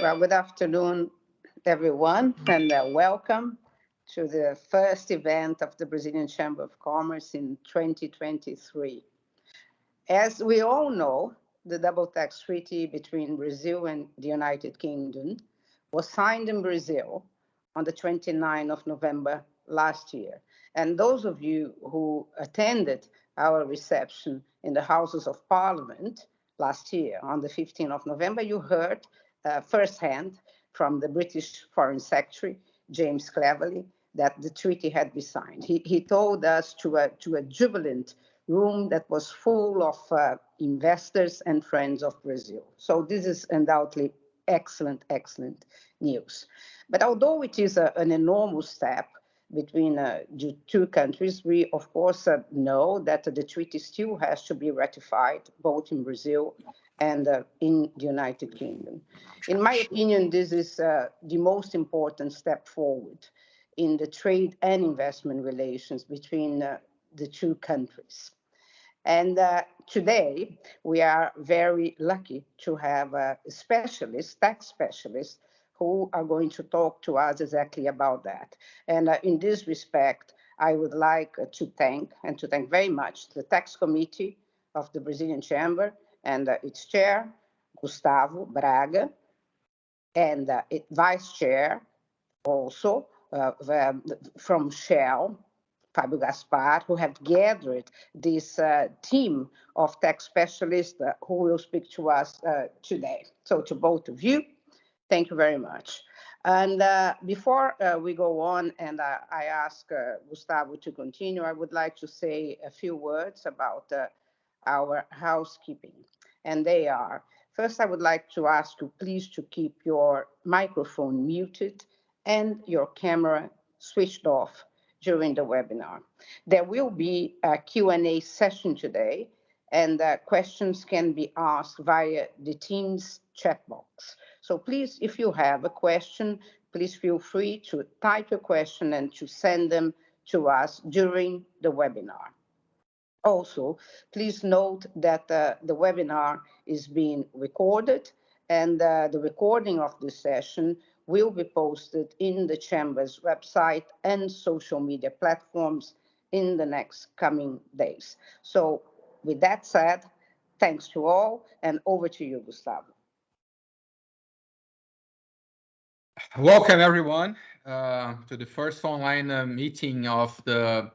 Well, good afternoon, everyone, and welcome to the first event of the Brazilian Chamber of Commerce in 2023. As we all know, the double tax treaty between Brazil and the United Kingdom was signed in Brazil on the 29th of November last year. And those of you who attended our reception in the Houses of Parliament last year on the 15th of November, you heard firsthand from the British Foreign Secretary, James Cleverly, that the treaty had been signed. He told us to a jubilant room that was full of investors and friends of Brazil. So this is undoubtedly excellent news. But although it is an enormous step between the two countries, we of course know that the treaty still has to be ratified both in Brazil and in the United Kingdom. In my opinion, this is the most important step forward in the trade and investment relations between the two countries. And today, we are very lucky to have specialists, tax specialists, who are going to talk to us exactly about that. And in this respect, I would like to thank very much the Tax Committee of the Brazilian Chamber and its chair, Gustavo Braga, and its vice chair also from Shell, Fábio Gaspar, who have gathered this team of tax specialists who will speak to us today. So to both of you, thank you very much. And before we go on and I ask Gustavo to continue, I would like to say a few words about our housekeeping. And they are, first, I would like to ask you please to keep your microphone muted and your camera switched off during the webinar. There will be a Q&A session today, and questions can be asked via the Teams chat box. So please, if you have a question, please feel free to type your question and to send them to us during the webinar. Also, please note that the webinar is being recorded, and the recording of this session will be posted in the Chamber's website and social media platforms in the next coming days. So with that said, thanks to all, and over to you, Gustavo. Welcome, everyone, to the first online meeting of the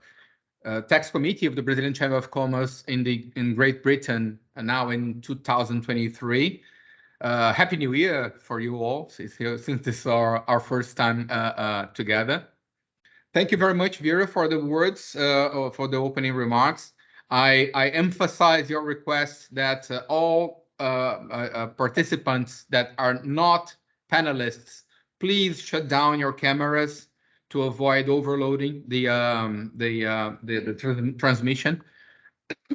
Tax Committee of the Brazilian Chamber of Commerce in Great Britain, now in 2023. Happy New Year for you all, since this is our first time together. Thank you very much, Vera, for the words, for the opening remarks. I emphasize your request that all participants that are not panelists, please shut down your cameras to avoid overloading the transmission,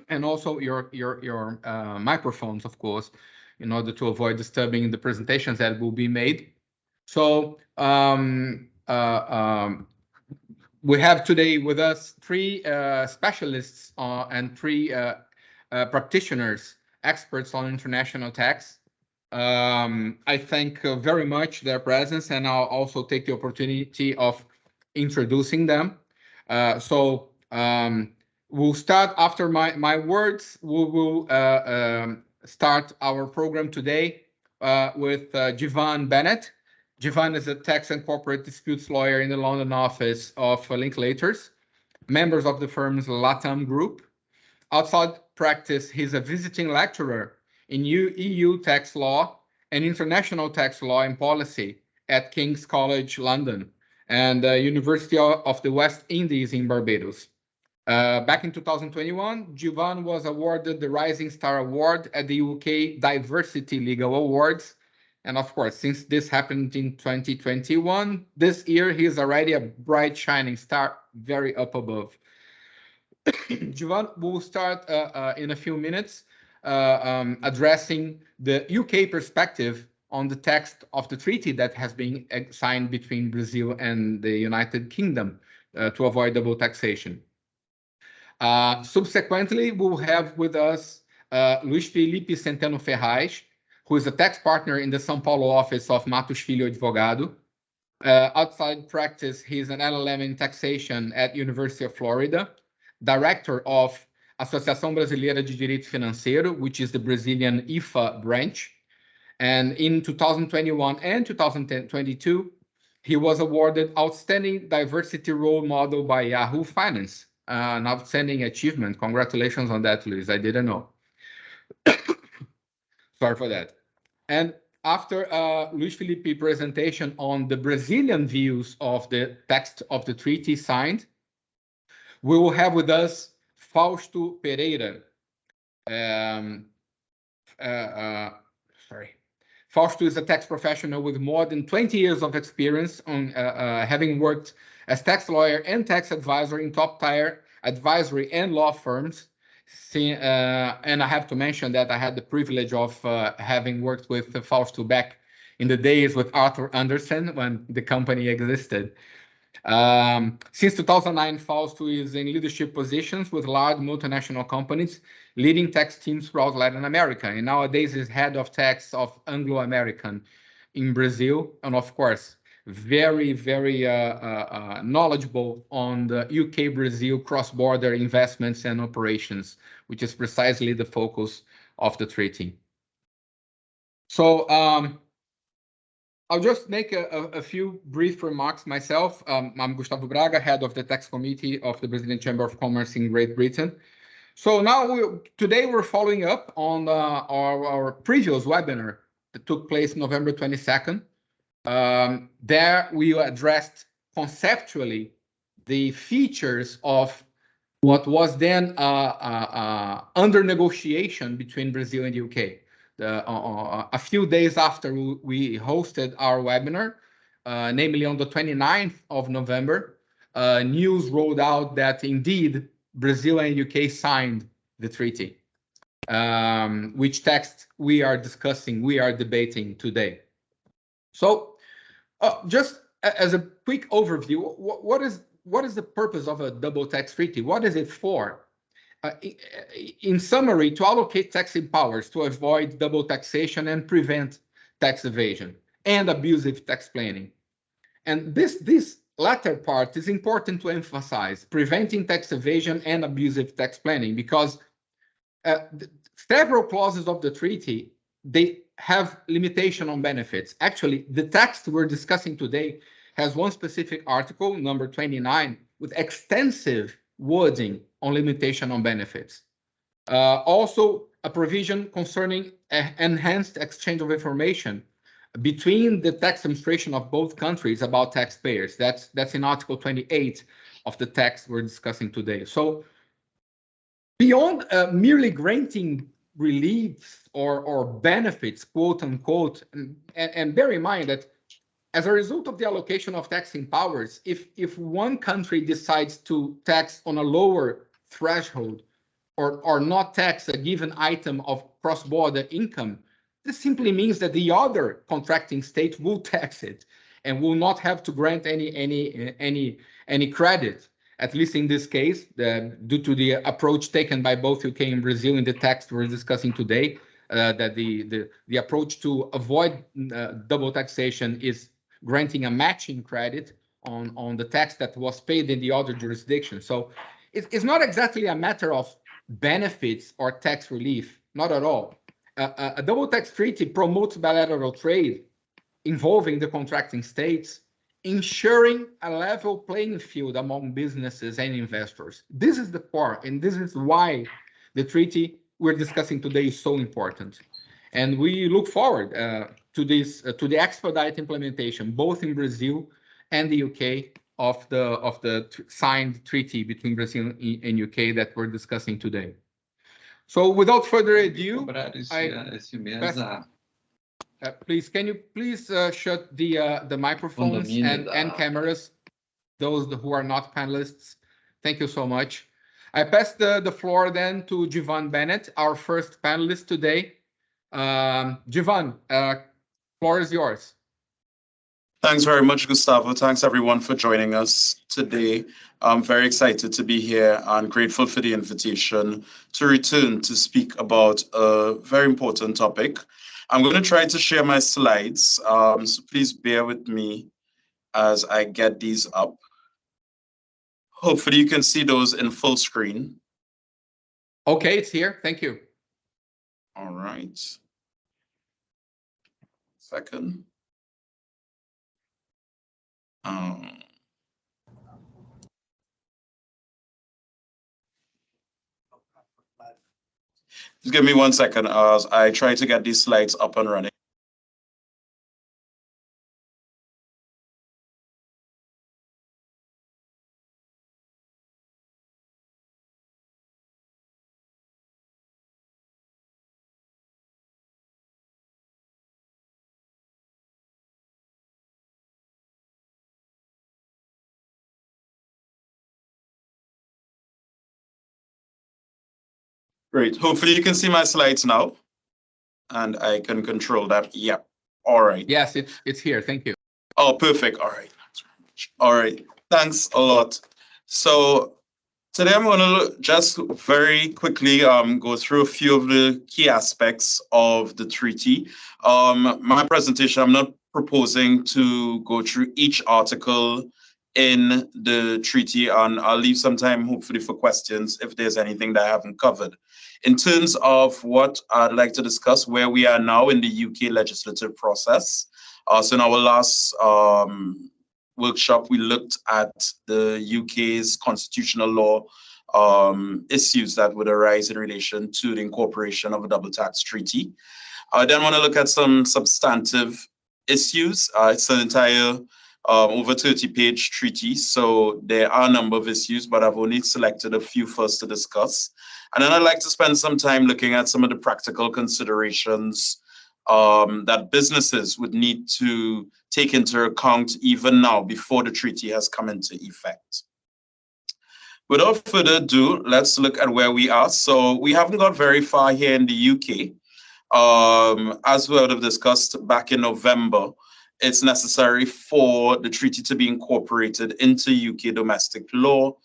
and also your microphones, of course, in order to avoid disturbing the presentations that will be made. So we have today with us three specialists and three practitioners, experts on international tax. I thank very much their presence, and I'll also take the opportunity of introducing them. We'll start after my words. We will start our program today with Jivan Bennett. Jivan is a tax and corporate disputes lawyer in the London office of Linklaters, members of the firm's LATAM group. Outside practice, he's a visiting lecturer in EU tax law and international tax law and policy at King's College London and University of the West Indies in Barbados. Back in 2021, Jivan was awarded the Rising Star Award at the UK Diversity Legal Awards. And of course, since this happened in 2021, this year he is already a bright shining star, very up above. Jivan will start in a few minutes addressing the UK perspective on the text of the treaty that has been signed between Brazil and the United Kingdom to avoid double taxation. Subsequently, we'll have with us Luiz Felipe Centeno Ferraz, who is a tax partner in the São Paulo office of Matos Filho Advogado. Outside practice, he's an LLM in taxation at University of Florida, director of Associação Brasileira de Direito Financeiro, which is the Brazilian IFA branch. And in 2021 and 2022, he was awarded Outstanding Diversity Role Model by Yahoo Finance, an outstanding achievement. Congratulations on that, Luis. I didn't know. Sorry for that. And after Luis Felipe's presentation on the Brazilian views of the text of the treaty signed, we will have with us Fausto Pereira. Fausto is a tax professional with more than 20 years of experience on having worked as tax lawyer and tax advisor in top-tier advisory and law firms. And I have to mention that I had the privilege of having worked with Fausto back in the days with Arthur Andersen when the company existed. Since 2009, Fausto is in leadership positions with large multinational companies, leading tax teams throughout Latin America. And nowadays is head of tax of Anglo-American in Brazil. And of course, very, very knowledgeable on the UK-Brazil cross-border investments and operations, which is precisely the focus of the treaty. So I'll just make a few brief remarks myself. I'm Gustavo Braga, head of the tax committee of the Brazilian Chamber of Commerce in Great Britain. So now today we're following up on our previous webinar that took place November 22nd. There we addressed conceptually the features of what was then under negotiation between Brazil and the UK. A few days after we hosted our webinar, namely on the 29th of November, news rolled out that indeed Brazil and UK signed the treaty, which text we are discussing, we are debating today. So just as a quick overview, what is the purpose of a double tax treaty? What is it for? In summary, to allocate taxing powers to avoid double taxation and prevent tax evasion and abusive tax planning. And this latter part is important to emphasize, preventing tax evasion and abusive tax planning, because several clauses of the treaty, they have limitation on benefits. Actually, the text we're discussing today has one specific article, number 29, with extensive wording on limitation on benefits. Also, a provision concerning enhanced exchange of information between the tax administration of both countries about taxpayers. That's in Article 28 of the text we're discussing today. So beyond merely granting reliefs or benefits, quote unquote, and bear in mind that as a result of the allocation of taxing powers, if one country decides to tax on a lower threshold or not tax a given item of cross-border income, this simply means that the other contracting state will tax it and will not have to grant any credit. At least in this case, due to the approach taken by both UK and Brazil in the text we're discussing today, that the approach to avoid double taxation is granting a matching credit on the tax that was paid in the other jurisdiction. So it's not exactly a matter of benefits or tax relief, not at all. A double tax treaty promotes bilateral trade involving the contracting states, ensuring a level playing field among businesses and investors. This is the core, and this is why the treaty we're discussing today is so important. And we look forward to the expedite implementation, both in Brazil and the UK, of the signed treaty between Brazil and UK that we're discussing today. So without further ado, please, can you please shut the microphones and cameras, those who are not panelists? Thank you so much. I pass the floor then to Jivan Bennett, our first panelist today. Jivan, floor is yours. Thanks very much, Gustavo. Thanks everyone for joining us today. I'm very excited to be here and grateful for the invitation to return to speak about a very important topic. I'm going to try to share my slides, so please bear with me as I get these up. Hopefully you can see those in full screen. Okay, it's here. Thank you. All right. Second. Just give me 1 second as I try to get these slides up and running. Great. Hopefully you can see my slides now and I can control them. Yep. All right. Yes, it's here. Thank you. Oh, perfect. All right. All right. Thanks a lot. So today I'm going to just very quickly go through a few of the key aspects of the treaty. My presentation, I'm not proposing to go through each article in the treaty, and I'll leave some time hopefully for questions if there's anything that I haven't covered. In terms of what I'd like to discuss, where we are now in the UK legislative process. So in our last workshop, we looked at the UK's constitutional law issues that would arise in relation to the incorporation of a double tax treaty. I then want to look at some substantive issues. It's an entire over 30-page treaty, so there are a number of issues, but I've only selected a few first to discuss. And then I'd like to spend some time looking at some of the practical considerations that businesses would need to take into account even now before the treaty has come into effect. Without further ado, let's look at where we are. So we haven't got very far here in the UK. As we would have discussed back in November, it's necessary for the treaty to be incorporated into UK domestic law.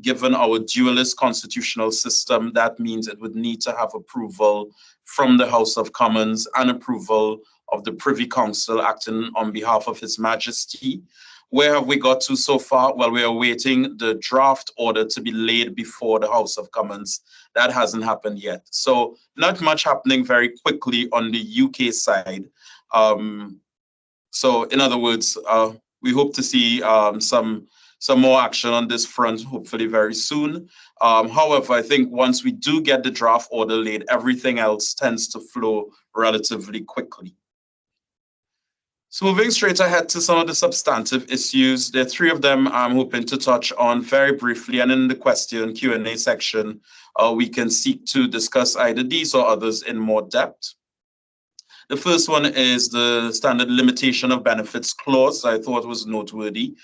Given our dualist constitutional system, that means it would need to have approval from the House of Commons and approval of the Privy Council acting on behalf of His Majesty. Where have we got to so far? Well, we are waiting the draft order to be laid before the House of Commons. That hasn't happened yet. So not much happening very quickly on the UK side. So in other words, we hope to see some more action on this front, hopefully very soon. However, I think once we do get the draft order laid, everything else tends to flow relatively quickly. So moving straight ahead to some of the substantive issues, there are three of them I'm hoping to touch on very briefly, and in the question Q&A section, we can seek to discuss either these or others in more depth. The first one is the standard limitation of benefits clause. I thought was noteworthy.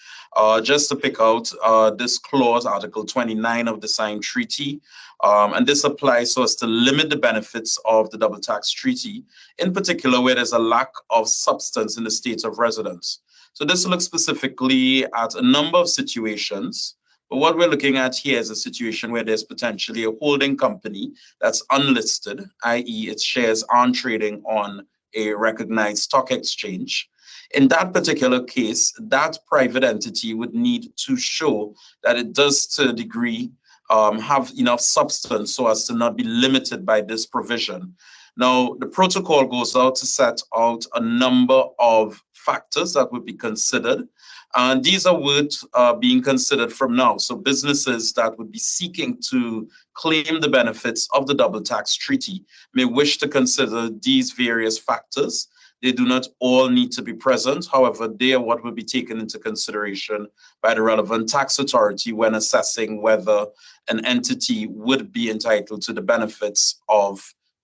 Just to pick out this clause, Article 29 of the signed treaty, and this applies so as to limit the benefits of the double tax treaty, in particular where there's a lack of substance in the state of residence. So this looks specifically at a number of situations. But what we're looking at here is a situation where there's potentially a holding company that's unlisted, i.e. its shares aren't trading on a recognized stock exchange. In that particular case, that private entity would need to show that it does to a degree have enough substance so as to not be limited by this provision. Now, the protocol goes out to set out a number of factors that would be considered. And these are worth being considered from now. So businesses that would be seeking to claim the benefits of the double tax treaty may wish to consider these various factors. They do not all need to be present. However, they are what will be taken into consideration by the relevant tax authority when assessing whether an entity would be entitled to the benefits of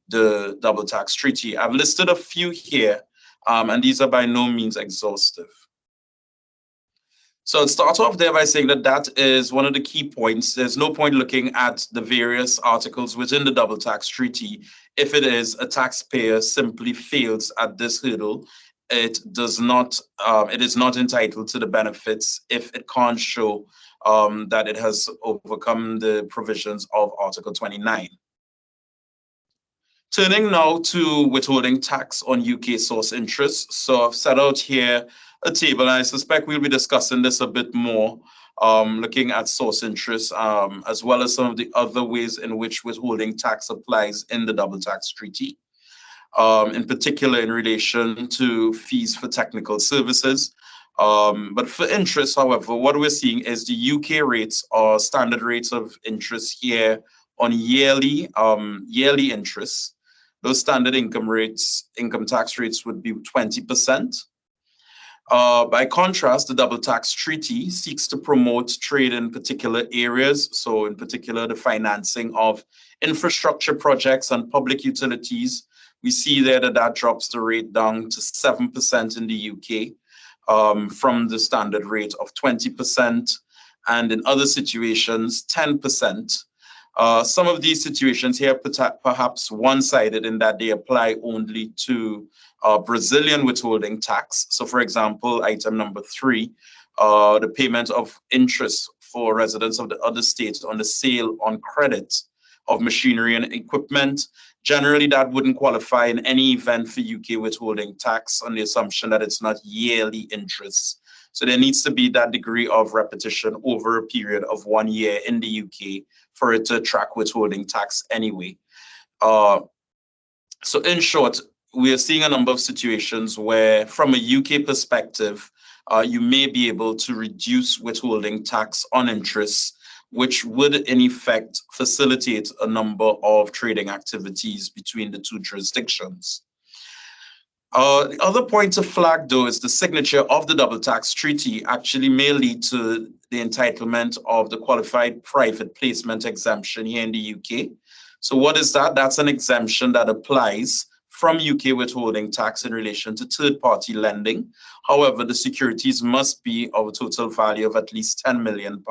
the double tax treaty. I've listed a few here, and these are by no means exhaustive. So I'll start off there by saying that that is one of the key points. There's no point looking at the various articles within the double tax treaty. If it is a taxpayer simply fails at this hurdle, it is not entitled to the benefits if it can't show that it has overcome the provisions of Article 29. Turning now to withholding tax on UK source interests. So I've set out here a table, and I suspect we'll be discussing this a bit more, looking at source interests, as well as some of the other ways in which withholding tax applies in the double tax treaty, in particular in relation to fees for technical services. But for interest, however, what we're seeing is the UK rates or standard rates of interest here on yearly interest. Those standard income tax rates would be 20%. By contrast, the double tax treaty seeks to promote trade in particular areas. So in particular, the financing of infrastructure projects and public utilities. We see there that drops the rate down to 7% in the UK, from the standard rate of 20%. And in other situations, 10%. Some of these situations here perhaps one-sided in that they apply only to Brazilian withholding tax. So for example, item number 3, the payment of interest for residents of the other states on the sale on credit of machinery and equipment. Generally, that wouldn't qualify in any event for UK withholding tax on the assumption that it's not yearly interest. So there needs to be that degree of repetition over a period of 1 year in the UK for it to track withholding tax anyway. So in short, we are seeing a number of situations where, from a UK perspective, you may be able to reduce withholding tax on interest, which would in effect facilitate a number of trading activities between the two jurisdictions. The other point to flag, though, is the signature of the double tax treaty actually may lead to the entitlement of the qualified private placement exemption here in the UK. So what is that? That's an exemption that applies from UK withholding tax in relation to third-party lending. However, the securities must be of a total value of at least £10 million,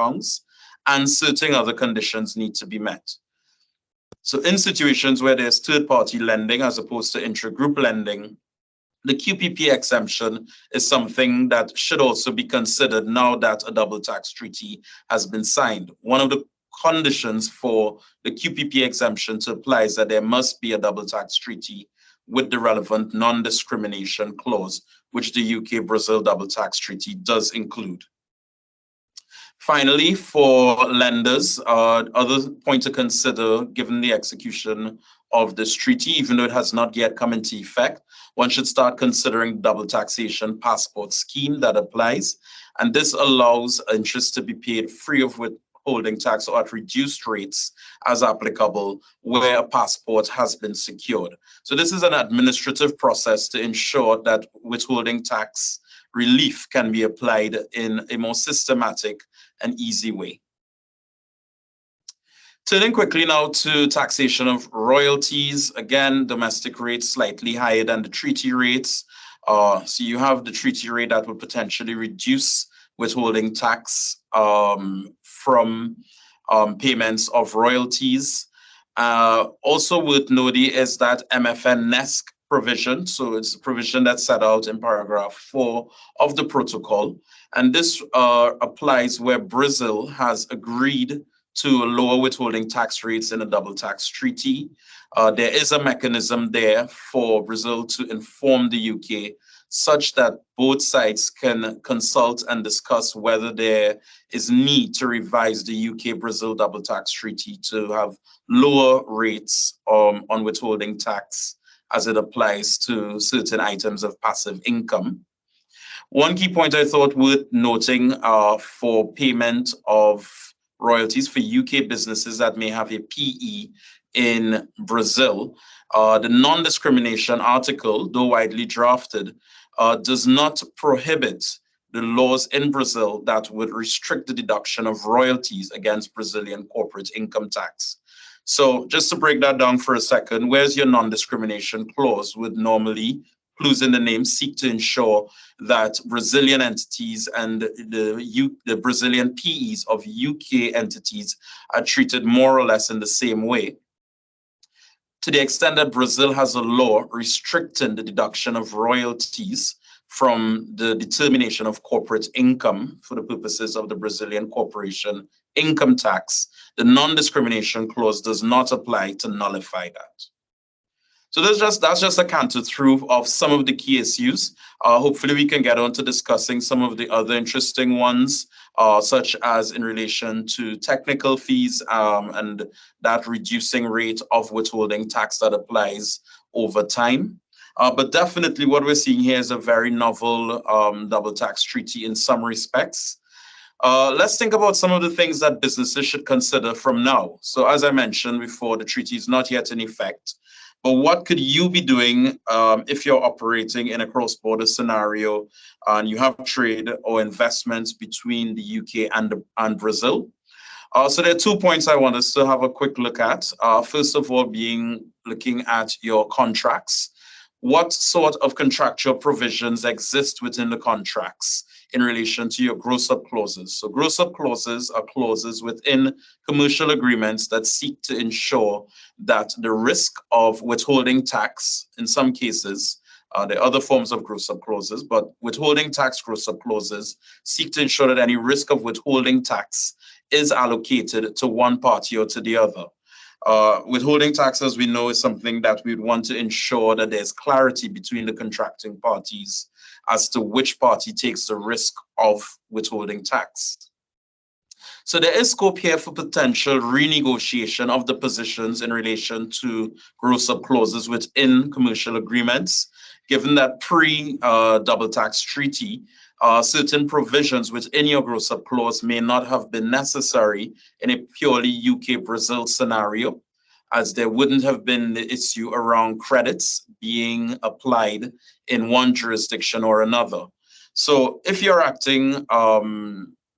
and certain other conditions need to be met. So in situations where there's third-party lending as opposed to intra-group lending, the QPP exemption is something that should also be considered now that a double tax treaty has been signed. One of the conditions for the QPP exemption to apply is that there must be a double tax treaty with the relevant non-discrimination clause, which the UK-Brazil double tax treaty does include. Finally, for lenders, other point to consider given the execution of this treaty, even though it has not yet come into effect, one should start considering the double taxation passport scheme that applies. And this allows interest to be paid free of withholding tax or at reduced rates as applicable where a passport has been secured. So this is an administrative process to ensure that withholding tax relief can be applied in a more systematic and easy way. Turning quickly now to taxation of royalties. Again, domestic rates slightly higher than the treaty rates. So you have the treaty rate that would potentially reduce withholding tax from payments of royalties. Also worth noting is that MFN-NESC provision. So it's a provision that's set out in paragraph 4 of the protocol. And this applies where Brazil has agreed to lower withholding tax rates in a double tax treaty. There is a mechanism there for Brazil to inform the UK such that both sides can consult and discuss whether there is need to revise the UK-Brazil double tax treaty to have lower rates on withholding tax as it applies to certain items of passive income. One key point I thought worth noting for payment of royalties for UK businesses that may have a PE in Brazil, the non-discrimination article, though widely drafted, does not prohibit the laws in Brazil that would restrict the deduction of royalties against Brazilian corporate income tax. So just to break that down for a second, where's your non-discrimination clause would normally, clues in the name, seek to ensure that Brazilian entities and the Brazilian PEs of UK entities are treated more or less in the same way. To the extent that Brazil has a law restricting the deduction of royalties from the determination of corporate income for the purposes of the Brazilian corporation income tax, the non-discrimination clause does not apply to nullify that. So that's just a canter through of some of the key issues. Hopefully we can get on to discussing some of the other interesting ones, such as in relation to technical fees and that reducing rate of withholding tax that applies over time. But definitely what we're seeing here is a very novel double tax treaty in some respects. Let's think about some of the things that businesses should consider from now. So as I mentioned before, the treaty is not yet in effect. But what could you be doing if you're operating in a cross-border scenario and you have trade or investments between the UK and Brazil? So there are 2 points I want us to have a quick look at. First of all, looking at your contracts. What sort of contractual provisions exist within the contracts in relation to your gross-up clauses? So gross-up clauses are clauses within commercial agreements that seek to ensure that the risk of withholding tax, in some cases, there are other forms of gross-up clauses, but withholding tax gross-up clauses seek to ensure that any risk of withholding tax is allocated to one party or to the other. Withholding tax, as we know, is something that we'd want to ensure that there's clarity between the contracting parties as to which party takes the risk of withholding tax. So there is scope here for potential renegotiation of the positions in relation to gross-up clauses within commercial agreements, given that pre-double tax treaty, certain provisions within your gross-up clause may not have been necessary in a purely UK-Brazil scenario, as there wouldn't have been the issue around credits being applied in one jurisdiction or another. So if you're acting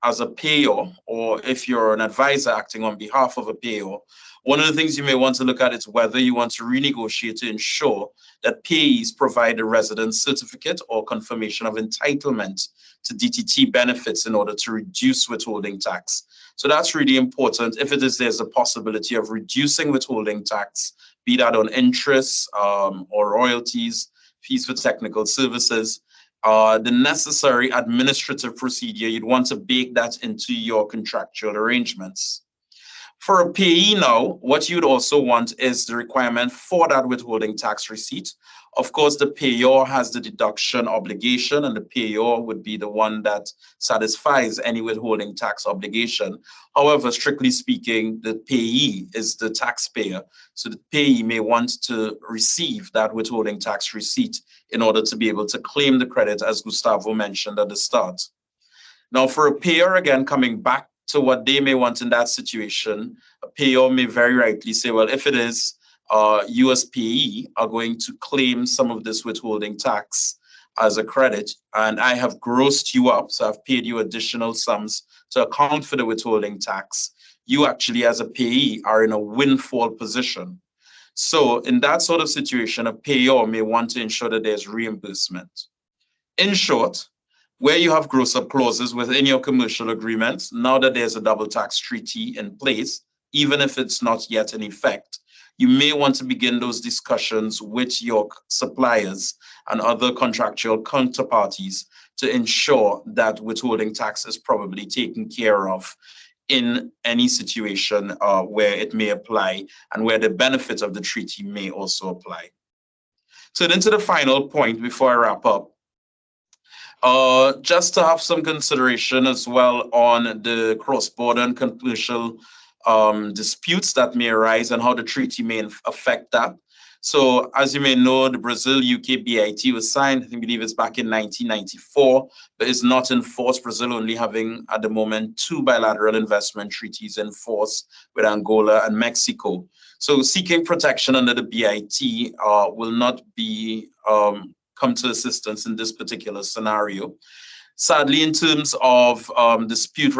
as a payer, or if you're an advisor acting on behalf of a payer, one of the things you may want to look at is whether you want to renegotiate to ensure that payees provide a residence certificate or confirmation of entitlement to DTT benefits in order to reduce withholding tax. So that's really important. If there's a possibility of reducing withholding tax, be that on interest or royalties, fees for technical services, the necessary administrative procedure, you'd want to bake that into your contractual arrangements. For a payee now, what you'd also want is the requirement for that withholding tax receipt. Of course, the payer has the deduction obligation, and the payer would be the one that satisfies any withholding tax obligation. However, strictly speaking, the payee is the taxpayer. So the payee may want to receive that withholding tax receipt in order to be able to claim the credit, as Gustavo mentioned at the start. Now, for a payer, again, coming back to what they may want in that situation, a payer may very rightly say, well, if it is you as payee are going to claim some of this withholding tax as a credit, and I have grossed you up, so I've paid you additional sums to account for the withholding tax, you actually as a payee are in a windfall position. So in that sort of situation, a payer may want to ensure that there's reimbursement. In short, where you have gross-up clauses within your commercial agreements, now that there's a double tax treaty in place, even if it's not yet in effect, you may want to begin those discussions with your suppliers and other contractual counterparties to ensure that withholding tax is probably taken care of in any situation where it may apply and where the benefits of the treaty may also apply. So then to the final point before I wrap up, just to have some consideration as well on the cross-border and commercial disputes that may arise and how the treaty may affect that. So as you may know, the Brazil-UK BIT was signed, I believe it's back in 1994, but is not in force. Brazil only having at the moment 2 bilateral investment treaties in force with Angola and Mexico. So seeking protection under the BIT will not be come to assistance in this particular scenario. Sadly, in terms of dispute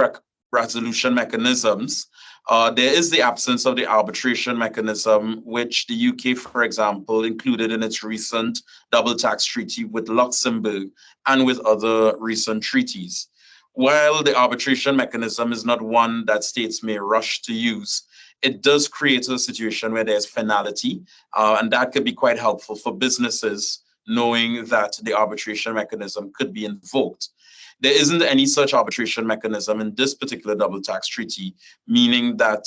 resolution mechanisms, there is the absence of the arbitration mechanism, which the UK, for example, included in its recent double tax treaty with Luxembourg and with other recent treaties. While the arbitration mechanism is not one that states may rush to use, it does create a situation where there's finality, and that could be quite helpful for businesses knowing that the arbitration mechanism could be invoked. There isn't any such arbitration mechanism in this particular double tax treaty, meaning that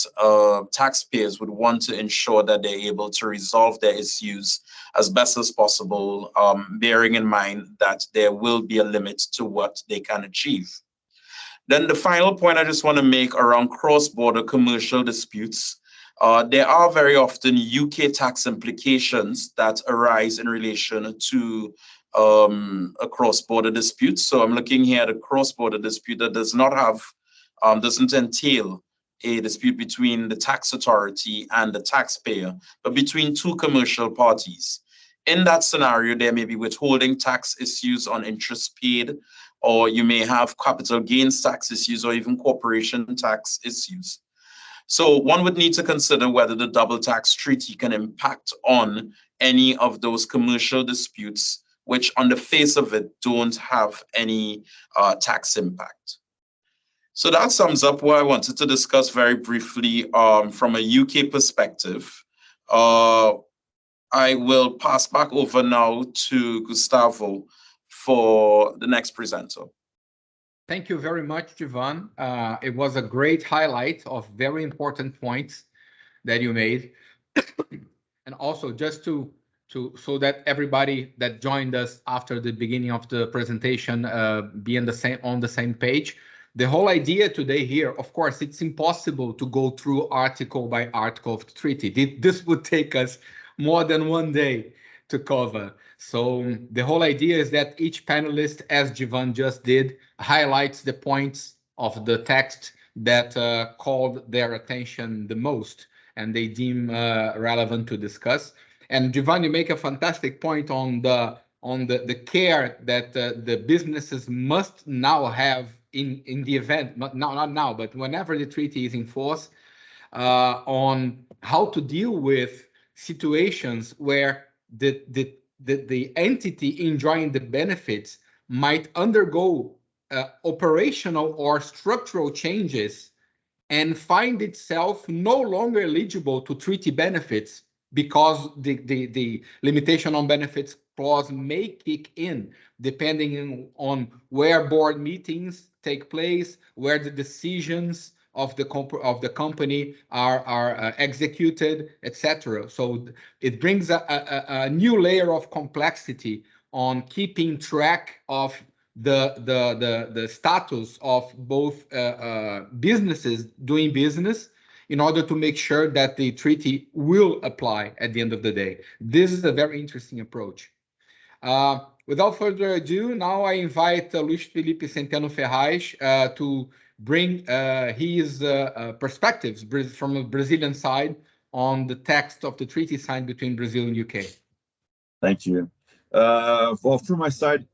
taxpayers would want to ensure that they're able to resolve their issues as best as possible, bearing in mind that there will be a limit to what they can achieve. Then the final point I just want to make around cross-border commercial disputes. There are very often UK tax implications that arise in relation to a cross-border dispute. So I'm looking here at a cross-border dispute that does not have, doesn't entail a dispute between the tax authority and the taxpayer, but between two commercial parties. In that scenario, there may be withholding tax issues on interest paid, or you may have capital gains tax issues, or even corporation tax issues. So one would need to consider whether the double tax treaty can impact on any of those commercial disputes, which on the face of it don't have any tax impact. So that sums up what I wanted to discuss very briefly from a UK perspective. I will pass back over now to Gustavo for the next presenter. Thank you very much, Jivan. It was a great highlight of very important points that you made. And also just so that everybody that joined us after the beginning of the presentation be on the same page. The whole idea today here, of course, it's impossible to go through article by article of the treaty. This would take us more than one day to cover. So the whole idea is that each panelist, as Jivan just did, highlights the points of the text that called their attention the most and they deem relevant to discuss. And Jivan, you make a fantastic point on the care that the businesses must now have in the event, not now, but whenever the treaty is in force, on how to deal with situations where the entity enjoying the benefits might undergo operational or structural changes and find itself no longer eligible to treaty benefits because the limitation on benefits clause may kick in depending on where board meetings take place, where the decisions of the company are executed, etc. So it brings a new layer of complexity on keeping track of the status of both businesses doing business in order to make sure that the treaty will apply at the end of the day. This is a very interesting approach. Without further ado, now I invite Luis Felipe Centeno Ferraz to bring his perspectives from a Brazilian side on the text of the treaty signed between Brazil and UK. Thank you. Well, from my side,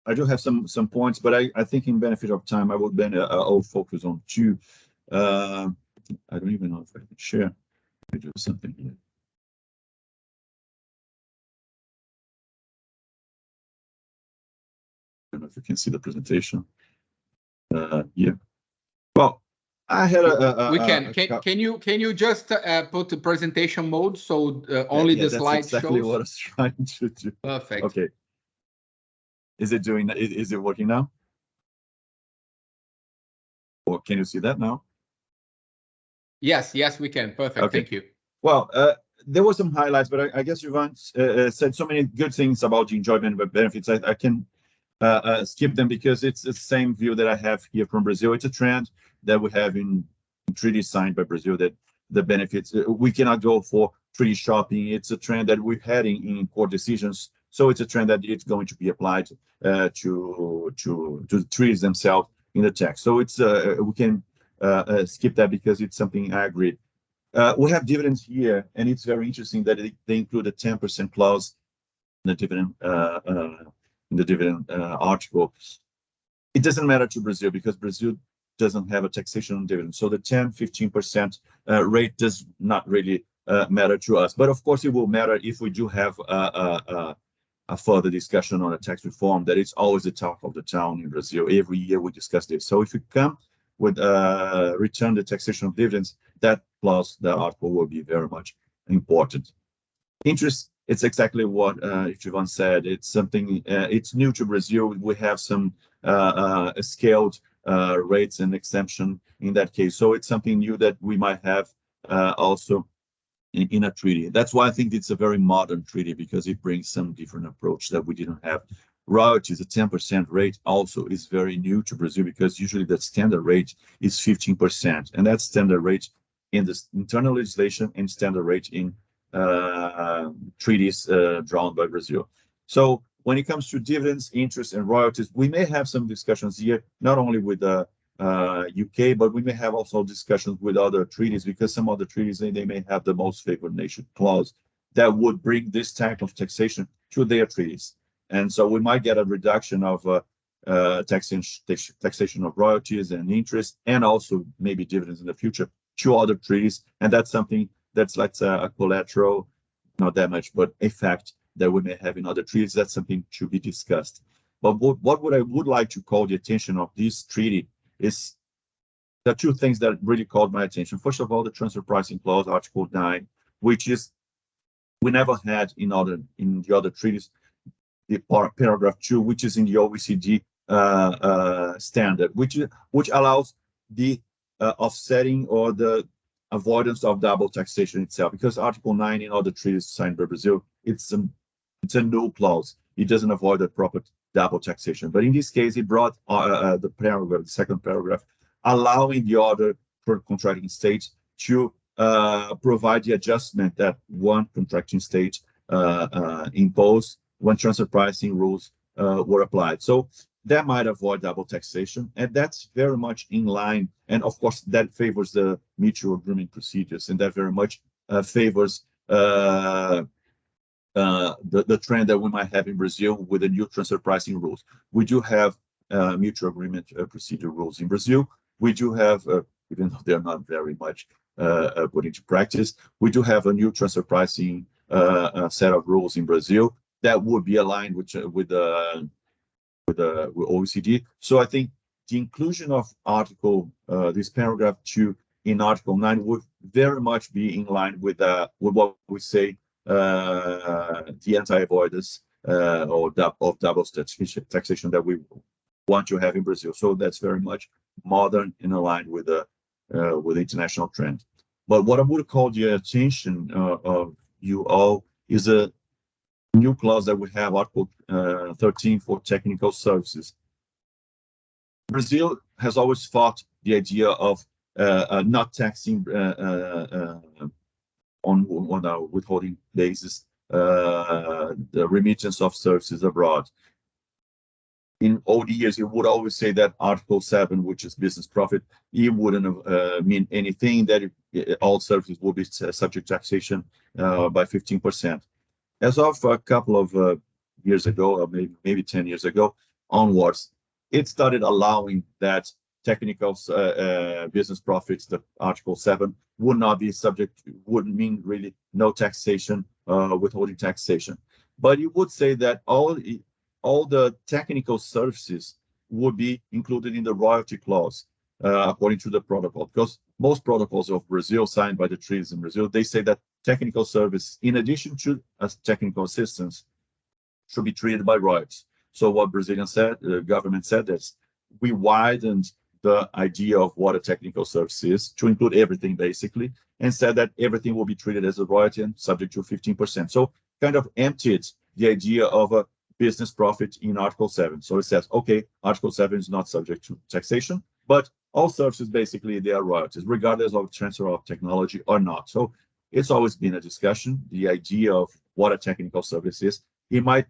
I do have some points, but I think in benefit of time, I will then I'll focus on two. I don't even know if I can share. Let me do something here. I don't know if you can see the presentation. Yeah. Well, I had we can. Can you just put the presentation mode so only the slide that's exactly shows? what I was trying to do. Perfect. Okay. Is it doing? Is it working now? Or can you see that now? Yes, we can. Perfect. Okay. Thank you. Well, there were some highlights, but I guess Jivan said so many good things about the enjoyment of benefits. I can skip them because it's the same view that I have here from Brazil. It's a trend that we have in treaties signed by Brazil, that the benefits, we cannot go for treaty shopping. It's a trend that we've had in court decisions. So it's a trend that it's going to be applied to the treaties themselves in the text. So it's we can skip that because it's something I agree. We have dividends here, and it's very interesting that they include a 10% clause in the dividend article. It doesn't matter to Brazil because Brazil doesn't have a taxation on dividends. So the 10-15% rate does not really matter to us. But of course, it will matter if we do have a further discussion on a tax reform. That is always the talk of the town in Brazil. Every year we discuss this. So if we come with return the taxation of dividends, that clause, that article will be very much important. Interest it's exactly what Ivan said. It's something, it's new to Brazil. We have some scaled rates and exemption in that case. So it's something new that we might have also in a treaty. That's why I think it's a very modern treaty, because it brings some different approach that we didn't have. Royalties, a 10% rate also is very new to Brazil, because usually the standard rate is 15%, and that's standard rate in the internal legislation and standard rate in treaties drawn by Brazil. So when it comes to dividends, interest, and royalties, we may have some discussions here, not only with the UK, but we may have also discussions with other treaties, because some other treaties, they may have the most favored nation clause that would bring this type of taxation to their treaties. And so we might get a reduction of taxation of royalties and interest, and also maybe dividends in the future to other treaties. And that's something that's like a collateral, not that much, but a fact that we may have in other treaties. That's something to be discussed. But what I would like to call the attention of this treaty is the two things that really caught my attention. First of all, the transfer pricing clause, Article 9, which is we never had in the other treaties. The paragraph 2, which is in the OECD standard, which allows the offsetting or the avoidance of double taxation itself. Because Article 9 in other treaties signed by Brazil, it's a no clause. It doesn't avoid the proper double taxation. But in this case, it brought the paragraph, the second paragraph, allowing the other contracting states to provide the adjustment that one contracting state imposed when transfer pricing rules were applied. So that might avoid double taxation, and that's very much in line. And of course, that favors the mutual agreement procedures, and that very much favors the trend that we might have in Brazil with the new transfer pricing rules. We do have mutual agreement procedure rules in Brazil. We do have, even though they're not very much put into practice, we do have a new transfer pricing set of rules in Brazil that would be aligned with OECD. So I think the inclusion of this paragraph 2 in Article 9 would very much be in line with what we say the anti-avoidance of double taxation that we want to have in Brazil. So that's very much modern and aligned with the international trend. But what I would call the attention of you all is a new clause that we have, Article 13, for technical services. Brazil has always fought the idea of not taxing on a withholding basis the remittance of services abroad. In all the years, it would always say that Article 7, which is business profit, it wouldn't mean anything, that all services will be subject to taxation by 15%. As of a couple of years ago, or maybe 10 years ago onwards, it started allowing that technical business profits, the Article 7, would not be subject, wouldn't mean really no taxation, withholding taxation. But it would say that all the technical services would be included in the royalty clause, according to the protocol. Because most protocols of Brazil, signed by the treaties in Brazil, they say that technical service, in addition to technical assistance, should be treated by royalties. So what Brazilian said, the government said that we widened the idea of what a technical service is to include everything, basically, and said that everything will be treated as a royalty and subject to 15%. So kind of emptied the idea of a business profit in Article 7. So it says, okay, Article 7 is not subject to taxation, but all services, basically, they are royalties, regardless of transfer of technology or not. So it's always been a discussion, the idea of what a technical service is. It might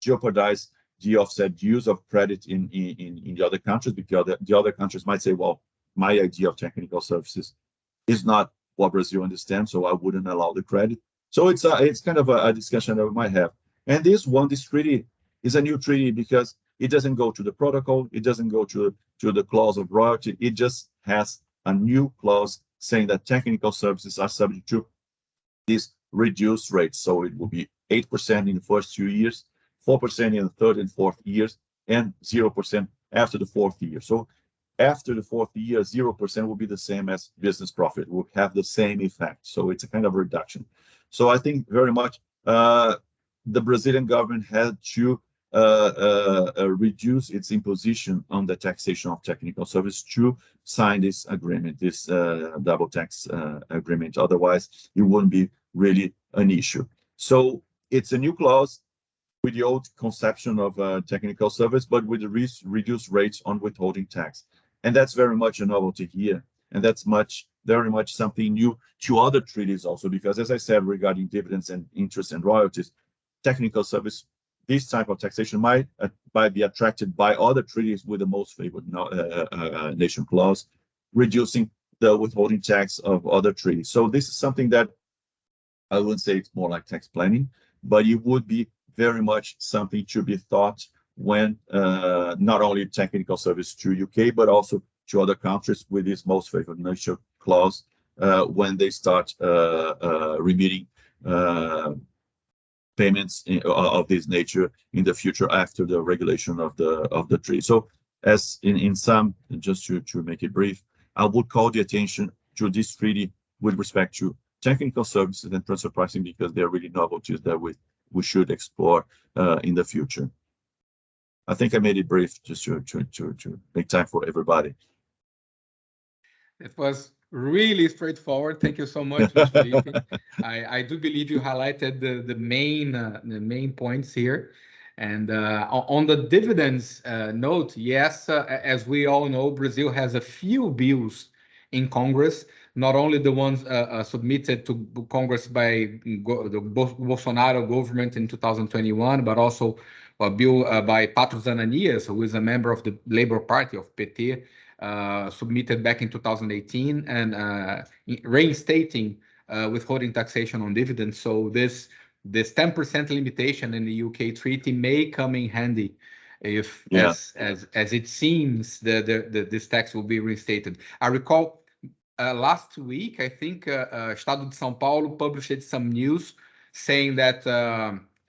jeopardize the offset use of credit in the other countries, because the other countries might say, well, my idea of technical services is not what Brazil understands, so I wouldn't allow the credit. So it's kind of a discussion that we might have. And this treaty is a new treaty because it doesn't go to the protocol, it doesn't go to the clause of royalty, it just has a new clause saying that technical services are subject to this reduced rate. So it will be 8% in the first 2 years, 4% in the third and fourth years, and 0% after the fourth year. So after the fourth year, 0% will be the same as business profit, will have the same effect. So it's a kind of reduction. So I think very much the Brazilian government had to reduce its imposition on the taxation of technical service to sign this agreement, this double tax agreement. Otherwise, it wouldn't be really an issue. So it's a new clause with the old conception of technical service, but with the reduced rates on withholding tax. And that's very much a novelty here. And that's very much something new to other treaties also, because as I said, regarding dividends and interest and royalties, technical service, this type of taxation might be attracted by other treaties with the most favored nation clause, reducing the withholding tax of other treaties. So this is something that I wouldn't say it's more like tax planning, but it would be very much something to be thought when not only technical service to UK, but also to other countries with this most favored nation clause when they start remitting payments of this nature in the future after the regulation of the treaty. So as in some, just to make it brief, I would call the attention to this treaty with respect to technical services and transfer pricing, because they're really novelties that we should explore in the future. I think I made it brief just to make time for everybody. It was really straightforward. Thank you so much, Luis Felipe. I do believe you highlighted the main points here. And on the dividends note, yes, as we all know, Brazil has a few bills in Congress, not only the ones submitted to Congress by the Bolsonaro government in 2021, but also a bill by Patrus Ananias, who is a member of the Labour Party of PT, submitted back in 2018 and reinstating withholding taxation on dividends. So this 10% limitation in the UK treaty may come in handy if, as it seems, this tax will be reinstated. I recall last week, I think Estado de São Paulo published some news saying that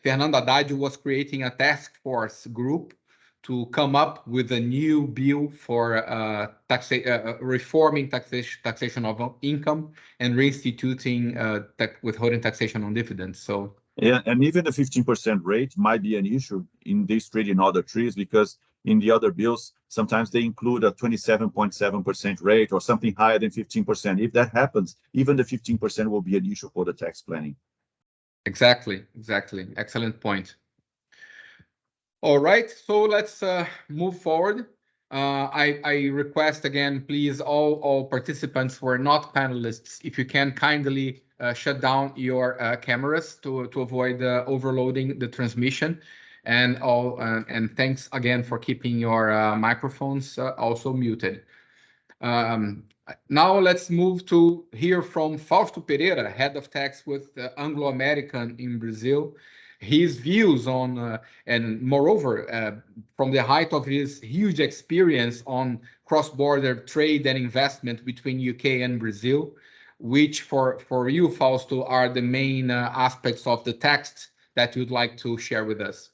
Fernando Haddad was creating a task force group to come up with a new bill for reforming taxation of income and reinstituting withholding taxation on dividends. So yeah, and even the 15% rate might be an issue in this treaty and other treaties, because in the other bills, sometimes they include a 27.7% rate or something higher than 15%. If that happens, even the 15% will be an issue for the tax planning. Exactly. Excellent point. All right, so let's move forward. I request again, please, all participants who are not panelists, if you can kindly shut down your cameras to avoid overloading the transmission, and thanks again for keeping your microphones also muted. Now let's move to hear from Fausto Pereira, head of tax with Anglo American in Brazil, his views on, and moreover, from the height of his huge experience on cross-border trade and investment between UK and Brazil, which for you, Fausto, are the main aspects of the text that you'd like to share with us.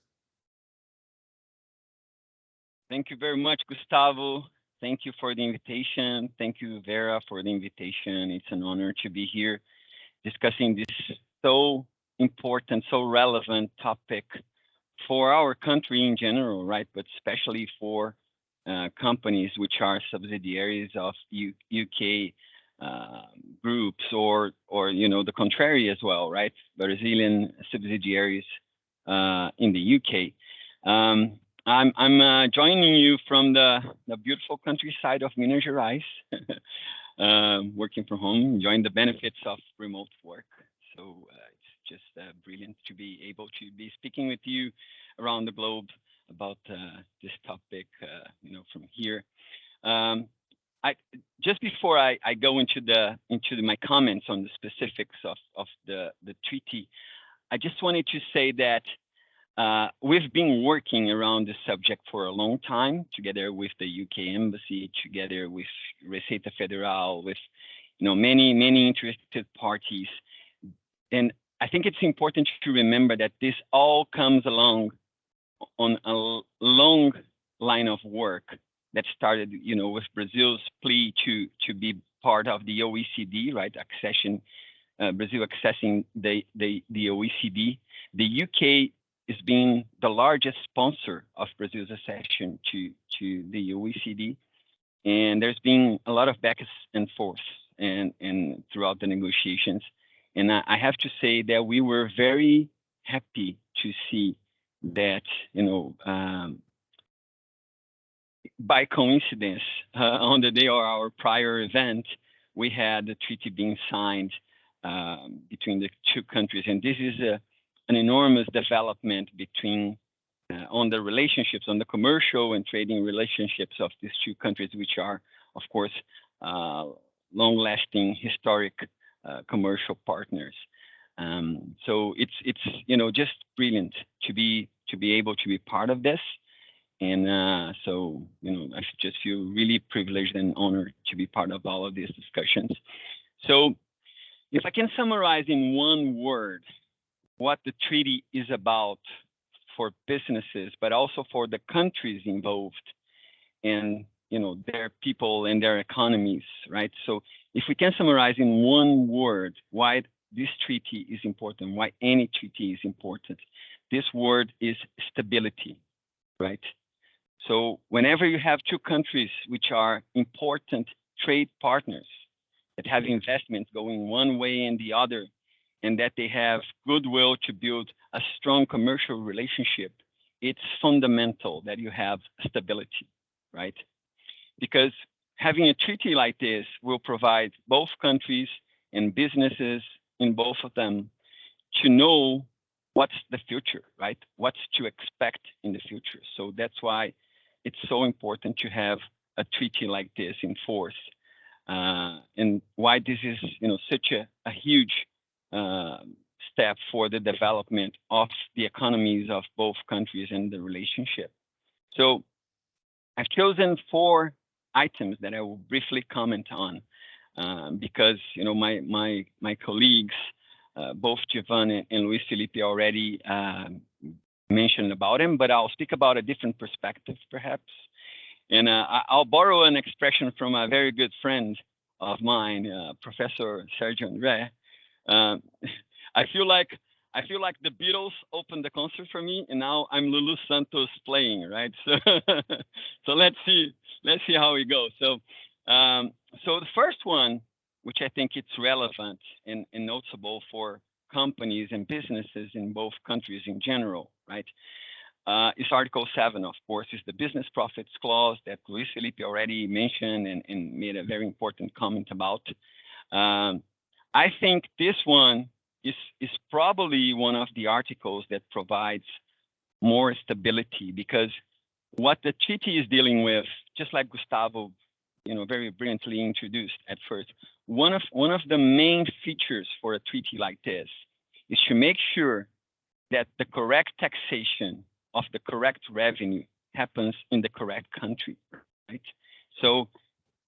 Thank you very much, Gustavo. Thank you for the invitation. Thank you, Vera, for the invitation. It's an honor to be here discussing this so important, so relevant topic for our country in general, right? But especially for companies which are subsidiaries of UK groups, or the contrary as well, right? Brazilian subsidiaries in the UK. I'm joining you from the beautiful countryside of Minas Gerais, working from home, enjoying the benefits of remote work. So it's just brilliant to be able to be speaking with you around the globe about this topic, from here. Just before I go into my comments on the specifics of the treaty, I just wanted to say that we've been working around this subject for a long time, together with the UK Embassy, together with Receita Federal, with many interested parties. And I think it's important to remember that this all comes along on a long line of work that started, with Brazil's plea to be part of the OECD, right, accession Brazil accessing the OECD. The UK is being the largest sponsor of Brazil's accession to the OECD, and there's been a lot of back and forth and throughout the negotiations. And I have to say that we were very happy to see that, by coincidence, on the day of our prior event, we had the treaty being signed between the two countries. And this is an enormous development between on the relationships, on the commercial and trading relationships of these two countries, which are, of course, long-lasting, historic commercial partners. So it's just brilliant to be able to be part of this. And so, I just feel really privileged and honored to be part of all of these discussions. So if I can summarize in one word what the treaty is about for businesses, but also for the countries involved and, their people and their economies, right? So if we can summarize in one word why this treaty is important, why any treaty is important, this word is stability, right? So whenever you have two countries which are important trade partners that have investments going one way and the other, and that they have goodwill to build a strong commercial relationship, it's fundamental that you have stability, right? Because having a treaty like this will provide both countries and businesses in both of them to know what's the future, right? What's to expect in the future. So that's why it's so important to have a treaty like this in force, and why this is, such a huge step for the development of the economies of both countries and the relationship. So I've chosen 4 items that I will briefly comment on, because my colleagues, both Giovanni and Luis Felipe, already mentioned about him, but I'll speak about a different perspective, perhaps. And I'll borrow an expression from a very good friend of mine, Professor Sergio André. I feel like the Beatles opened the concert for me, and now I'm Lulu Santos playing, right? So let's see how it goes. So the first one, which I think it's relevant and noticeable for companies and businesses in both countries in general, right? Is Article 7, of course, is the business profits clause that Luis Felipe already mentioned and made a very important comment about. I think this one is probably one of the articles that provides more stability, because what the treaty is dealing with, just like Gustavo, very brilliantly introduced at first, one of the main features for a treaty like this is to make sure that the correct taxation of the correct revenue happens in the correct country, right? So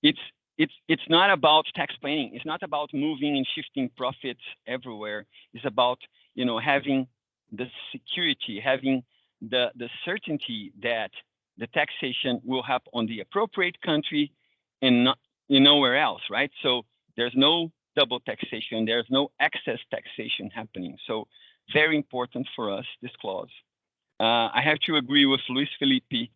it's not about tax planning. It's not about moving and shifting profits everywhere. It's about, having the security, having the certainty that the taxation will happen on the appropriate country and not nowhere else, right? So there's no double taxation. There's no excess taxation happening. So very important for us, this clause. I have to agree with Luis Felipe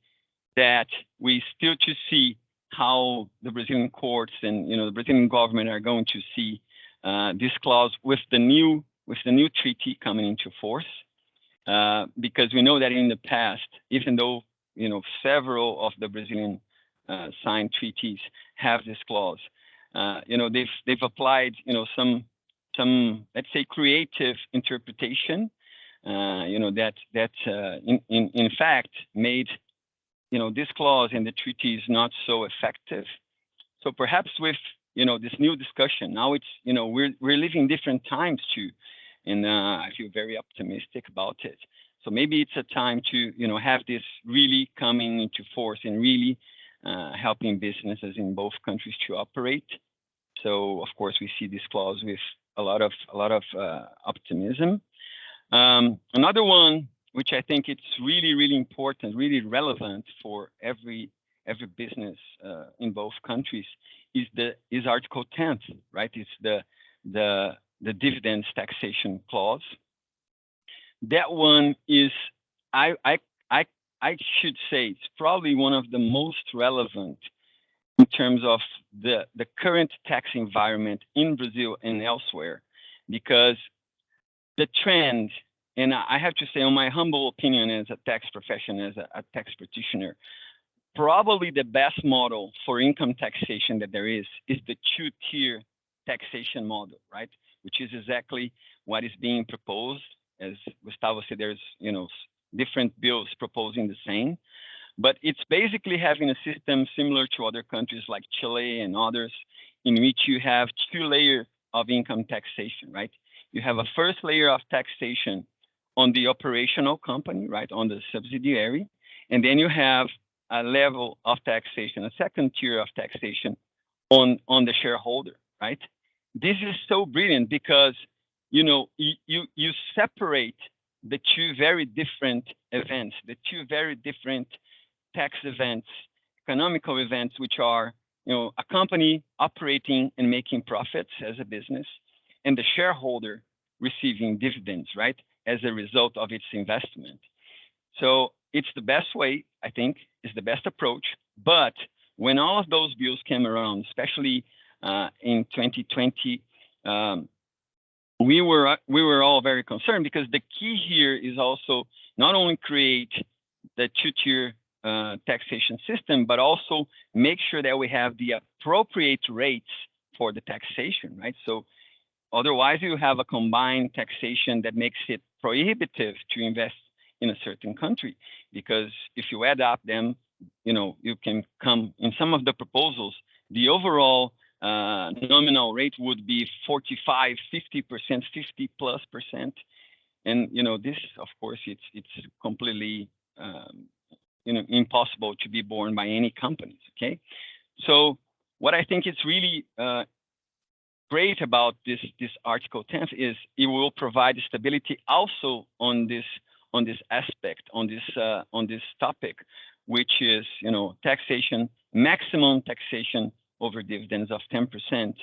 that we still to see how the Brazilian courts and the Brazilian government are going to see this clause with the new treaty coming into force, because we know that in the past, even though several of the Brazilian signed treaties have this clause, they've applied some let's say creative interpretation, that in fact made this clause in the treaty is not so effective. So perhaps with this new discussion, now it's we're living different times too, and I feel very optimistic about it. So maybe it's a time to have this really coming into force and really helping businesses in both countries to operate. So of course we see this clause with a lot of optimism. Another one, which I think it's really important, really relevant for every business in both countries, is Article 10, right? It's the the dividends taxation clause. That one is, I should say, it's probably one of the most relevant in terms of the current tax environment in Brazil and elsewhere, because the trend, and I have to say, on my humble opinion as a tax professional, as a tax practitioner, probably the best model for income taxation that there is the two-tier taxation model, right? Which is exactly what is being proposed. As Gustavo said, there's different bills proposing the same, but it's basically having a system similar to other countries like Chile and others, in which you have two layers of income taxation, right? You have a first layer of taxation on the operational company, right, on the subsidiary, and then you have a level of taxation, a second tier of taxation on the shareholder, right? This is so brilliant because you separate the two very different events, the two very different tax events, economical events, which are a company operating and making profits as a business, and the shareholder receiving dividends, right, as a result of its investment. So it's the best way, I think, is the best approach. But when all of those bills came around, especially in 2020, we were all very concerned, because the key here is also not only create the two-tier taxation system, but also make sure that we have the appropriate rates for the taxation, right? So otherwise, you have a combined taxation that makes it prohibitive to invest in a certain country, because if you add up them, you can come in some of the proposals, the overall nominal rate would be 45, 50%, 50+%. And, this, of course, it's completely, impossible to be borne by any companies, okay? So what I think is really great about this Article 10 is it will provide stability also on this aspect, on this topic, which is taxation, maximum taxation over dividends of 10%.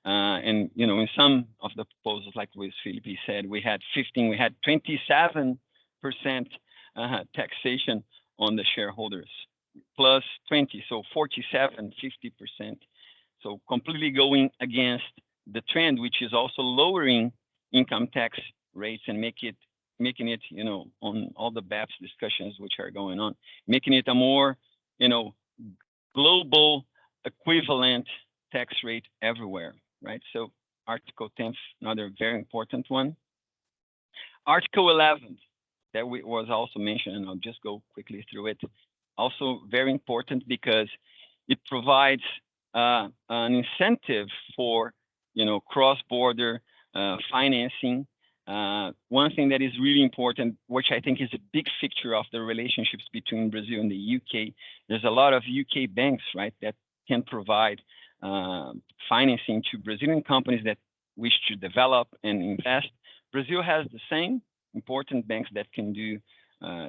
And in some of the proposals, like Luis Felipe said, we had 27% taxation on the shareholders, plus 20, so 47, 50%. So completely going against the trend, which is also lowering income tax rates and making it, on all the BEPS discussions which are going on, making it a more, global equivalent tax rate everywhere, right? So Article 10, another very important one. Article 11, that was also mentioned, and I'll just go quickly through it. Also very important because it provides an incentive for, cross-border financing. One thing that is really important, which I think is a big feature of the relationships between Brazil and the UK, there's a lot of UK banks, right, that can provide financing to Brazilian companies that wish to develop and invest. Brazil has the same important banks that can do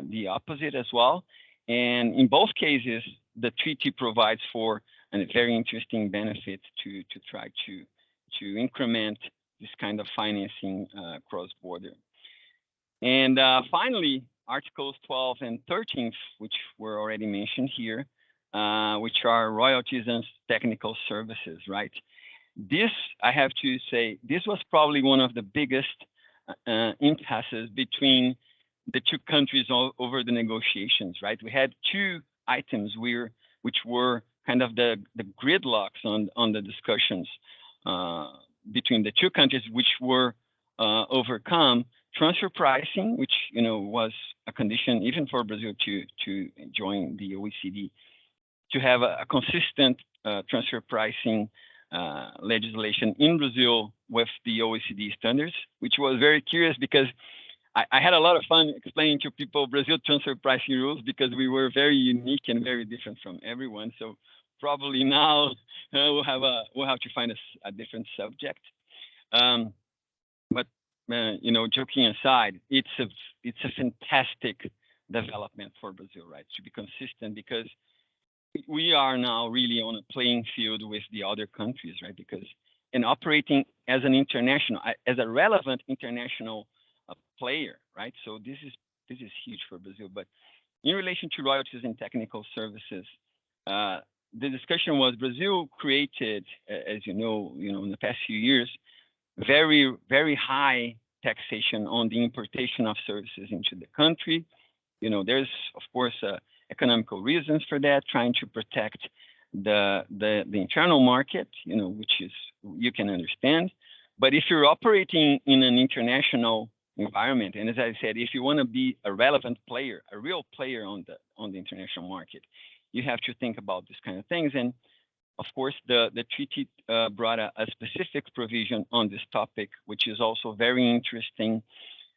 the opposite as well. And in both cases, the treaty provides for a very interesting benefit to try to increment this kind of financing cross-border. And finally, Articles 12 and 13, which were already mentioned here, which are royalties and technical services, right? This, I have to say, this was probably one of the biggest impasses between the two countries over the negotiations, right? We had two items which were kind of the gridlocks on the discussions between the two countries, which were overcome. Transfer pricing, which was a condition even for Brazil to join the OECD, to have a consistent transfer pricing legislation in Brazil with the OECD standards, which was very curious because I had a lot of fun explaining to people Brazil transfer pricing rules, because we were very unique and very different from everyone. So probably now we'll have to find a different subject. But joking aside, it's a fantastic development for Brazil, right? To be consistent, because we are now really on a playing field with the other countries, right? Because and operating as an international, as a relevant international player, right? So this is huge for Brazil. But in relation to royalties and technical services, the discussion was Brazil created, as you know, in the past few years, very, very high taxation on the importation of services into the country. There's of course economical reasons for that, trying to protect the internal market, which is, you can understand. But if you're operating in an international environment, and as I said, if you want to be a relevant player, a real player on the international market, you have to think about these kind of things. And of course, the treaty brought a specific provision on this topic, which is also very interesting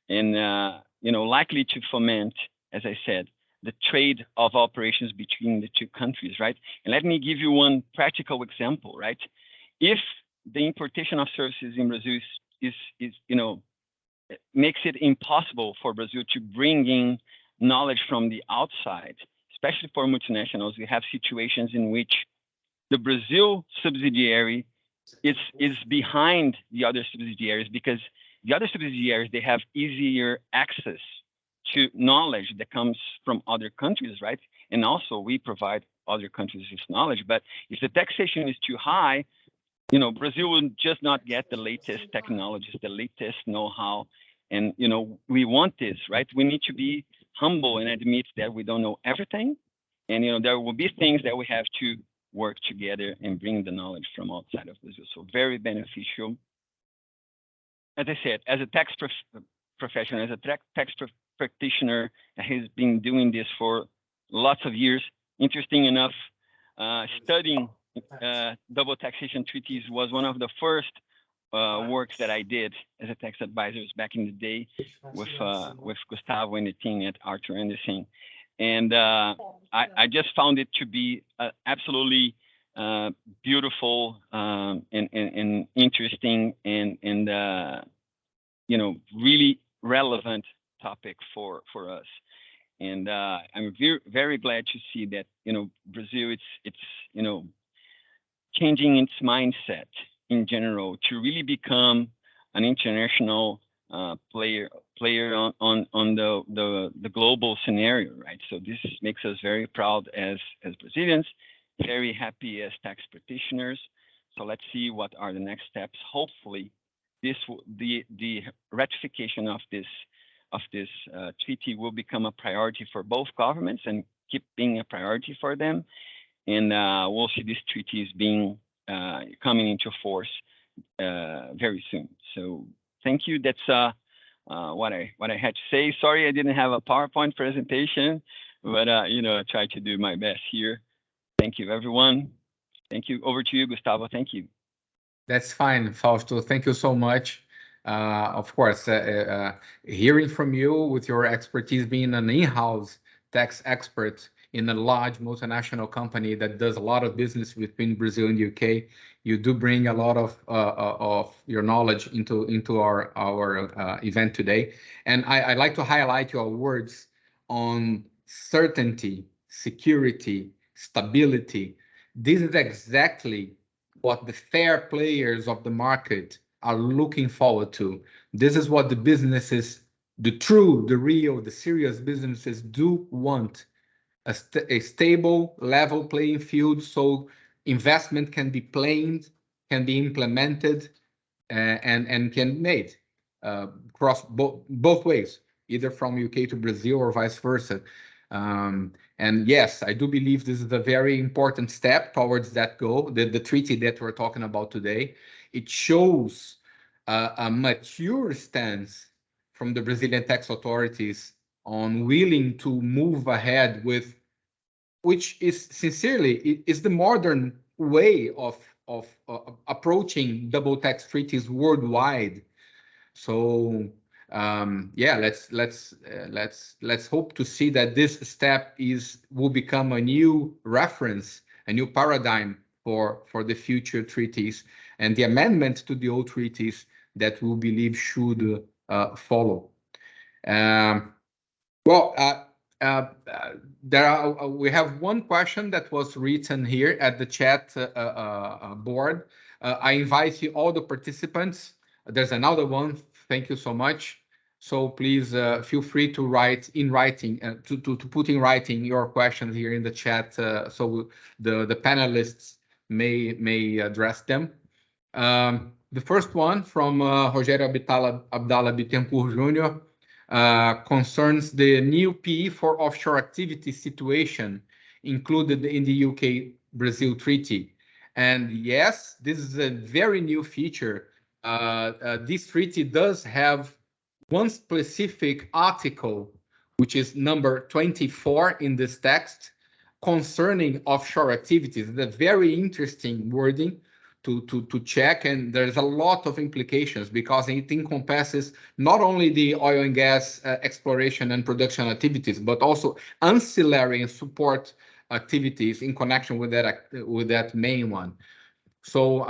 and likely to foment, as I said, the trade of operations between the two countries, right? And let me give you one practical example, right? If the importation of services in Brazil is makes it impossible for Brazil to bring in knowledge from the outside, especially for multinationals, we have situations in which the Brazil subsidiary is behind the other subsidiaries, because the other subsidiaries, they have easier access to knowledge that comes from other countries, right? And also we provide other countries with knowledge. But if the taxation is too high, Brazil will just not get the latest technologies, the latest know-how. And, we want this, right? We need to be humble and admit that we don't know everything. And, there will be things that we have to work together and bring the knowledge from outside of Brazil. So very beneficial. As I said, as a tax professional, as a tax practitioner that has been doing this for lots of years, interesting enough, studying double taxation treaties was one of the first works that I did as a tax advisor back in the day with Gustavo and the team at Arthur Anderson. And I just found it to be absolutely beautiful and interesting and really relevant topic for us. And I'm very glad to see that Brazil it's changing its mindset in general to really become an international player on the global scenario, right? So this makes us very proud as Brazilians, very happy as tax practitioners. So let's see what are the next steps. Hopefully, the ratification of this treaty will become a priority for both governments and keep being a priority for them. And we'll see these treaties being coming into force very soon. So thank you. That's what I had to say. Sorry, I didn't have a PowerPoint presentation, but I tried to do my best here. Thank you, everyone. Thank you. Over to you, Gustavo. Thank you. That's fine, Fausto. Thank you so much. Of course, hearing from you with your expertise, being an in-house tax expert in a large multinational company that does a lot of business between Brazil and UK, you do bring a lot of your knowledge into our event today. And I'd like to highlight your words on certainty, security, stability. This is exactly what the fair players of the market are looking forward to. This is what the businesses, the real, the serious businesses do want. A stable, level playing field so investment can be planned, can be implemented, and can be made across both ways, either from UK to Brazil or vice versa. And yes, I do believe this is a very important step towards that goal, the treaty that we're talking about today. It shows a mature stance from the Brazilian tax authorities on willing to move ahead with, which is sincerely is the modern way of approaching double tax treaties worldwide. So yeah, let's hope to see that this step will become a new reference, a new paradigm for the future treaties and the amendment to the old treaties that we believe should follow. We have one question that was written here at the chat board I invite you, all the participants. There's another one. Thank you so much. So please feel free to write in writing, to put in writing your questions here in the chat, so the panelists may address them. The first one from Rogério Abdallah Bittencourt Jr. Concerns the new PE for offshore activity situation included in the UK-Brazil treaty. And yes, this is a very new feature. This treaty does have one specific article, which is number 24 in this text, concerning offshore activities. The very interesting wording to check, and there's a lot of implications because it encompasses not only the oil and gas exploration and production activities, but also ancillary and support activities in connection with that main one. So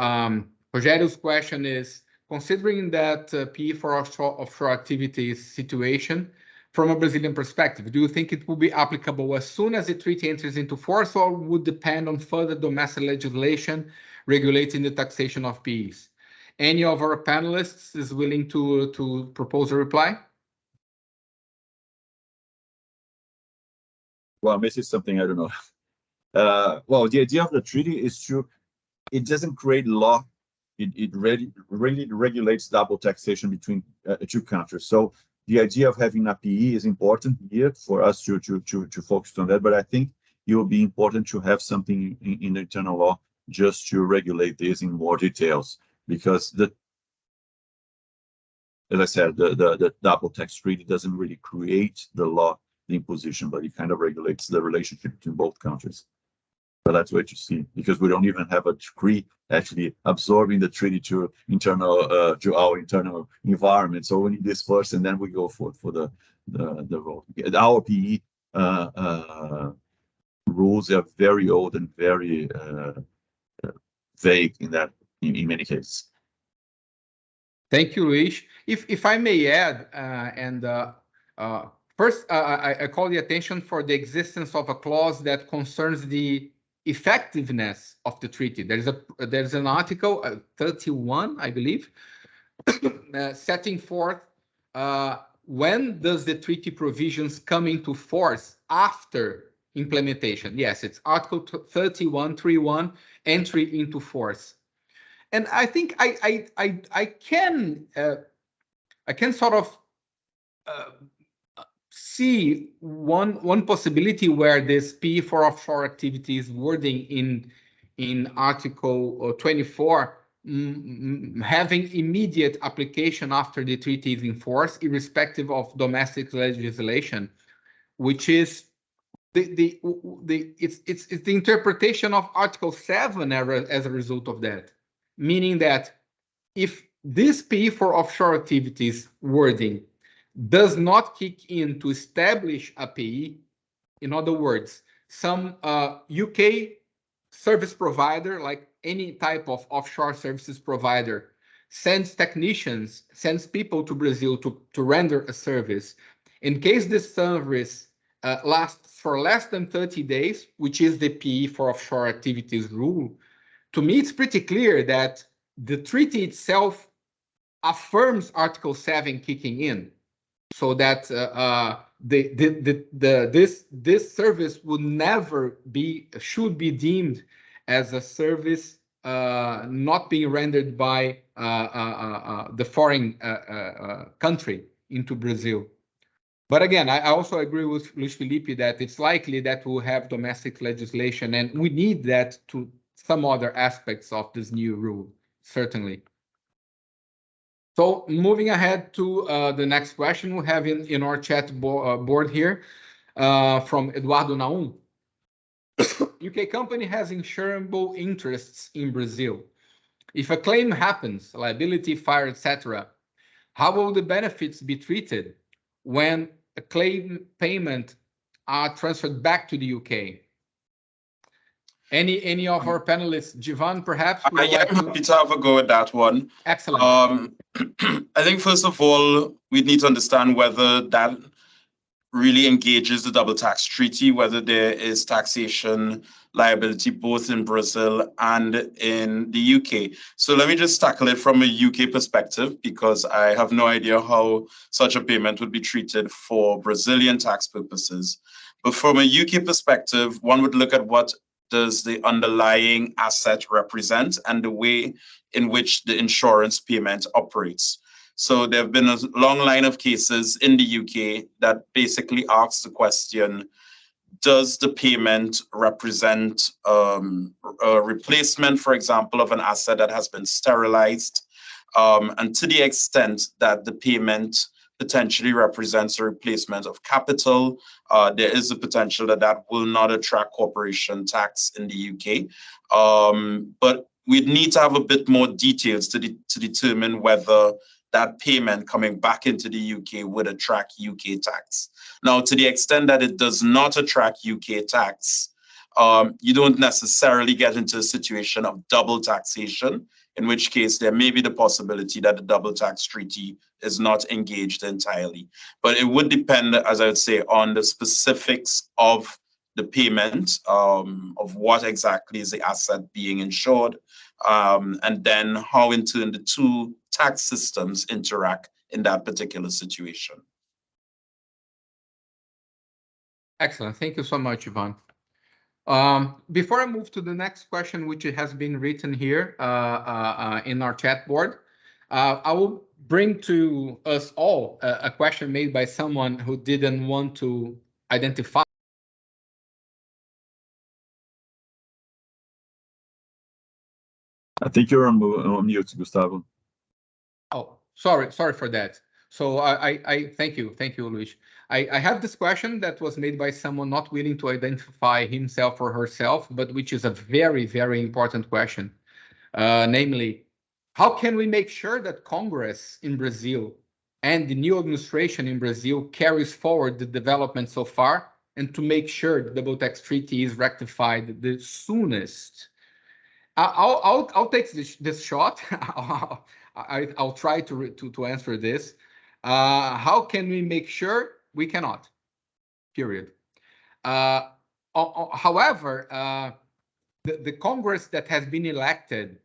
Rogério's question is, considering that PE for offshore activities situation, from a Brazilian perspective, do you think it will be applicable as soon as the treaty enters into force, or would depend on further domestic legislation regulating the taxation of PEs? Any of our panelists is willing to propose a reply? Well, this is something I don't know. Well, the idea of the treaty is it doesn't create law. It really regulates double taxation between two countries. So the idea of having a PE is important here for us to focus on that. But I think it will be important to have something in the internal law just to regulate this in more details, because as I said, the double tax treaty doesn't really create the law, the imposition, but it kind of regulates the relationship between both countries. But that's what you see, because we don't even have a decree actually absorbing the treaty to our internal environment. So we need this first, and then we go for the role. Our PE rules are very old and very vague in many cases. Thank you, Luis. If I may add, first, I call the attention for the existence of a clause that concerns the effectiveness of the treaty. There's an article 31, I believe, setting forth when does the treaty provisions come into force after implementation. Yes, it's Article 31.3.1, entry into force. And I think I can sort of see one possibility where this P for offshore activities wording in Article 24 having immediate application after the treaty is in force, irrespective of domestic legislation, which is it's the interpretation of Article 7 as a result of that, meaning that if this P for offshore activities wording does not kick in to establish a PE, in other words, some UK service provider, like any type of offshore services provider, sends technicians, sends people to Brazil to render a service. In case this service lasts for less than 30 days, which is the PE for offshore activities rule, to me it's pretty clear that the treaty itself affirms Article 7 kicking in, so that this service would never should be deemed as a service not being rendered by the foreign country into Brazil. But again, I also agree with Luis Felipe that it's likely that we'll have domestic legislation, and we need that to some other aspects of this new rule, certainly. So moving ahead to the next question we have in our chat board here from Eduardo Naum. UK company has insurable interests in Brazil. If a claim happens, liability, fire, etc., how will the benefits be treated when a claim payment are transferred back to the UK? Any of our panelists, Jivan, perhaps? I'm happy to have a go at that one. Excellent. I think first of all, we need to understand whether that really engages the double tax treaty, whether there is taxation liability both in Brazil and in the UK. So let me just tackle it from a UK perspective, because I have no idea how such a payment would be treated for Brazilian tax purposes. But from a UK perspective, one would look at what does the underlying asset represent and the way in which the insurance payment operates. So there have been a long line of cases in the UK that basically asks the question, does the payment represent a replacement, for example, of an asset that has been sterilized? And to the extent that the payment potentially represents a replacement of capital, there is a potential that that will not attract corporation tax in the UK. But we'd need to have a bit more details to determine whether that payment coming back into the UK would attract UK tax. Now, to the extent that it does not attract UK tax, you don't necessarily get into a situation of double taxation, in which case there may be the possibility that the double tax treaty is not engaged entirely. But it would depend, as I would say, on the specifics of the payment, of what exactly is the asset being insured, and then how in turn the two tax systems interact in that particular situation. Excellent. Thank you so much, Ivan. Before I move to the next question, which has been written here in our chat board, I will bring to us all a question made by someone who didn't want to identify. I think you're on mute, Gustavo. Oh, sorry for that. So I thank you, Luis. I have this question that was made by someone not willing to identify himself or herself, but which is a very, very important question. Namely, how can we make sure that Congress in Brazil and the new administration in Brazil carries forward the development so far, and to make sure the double tax treaty is rectified the soonest? I'll take this shot. I'll try to answer this. How can we make sure? We cannot, period. However, the Congress that has been elected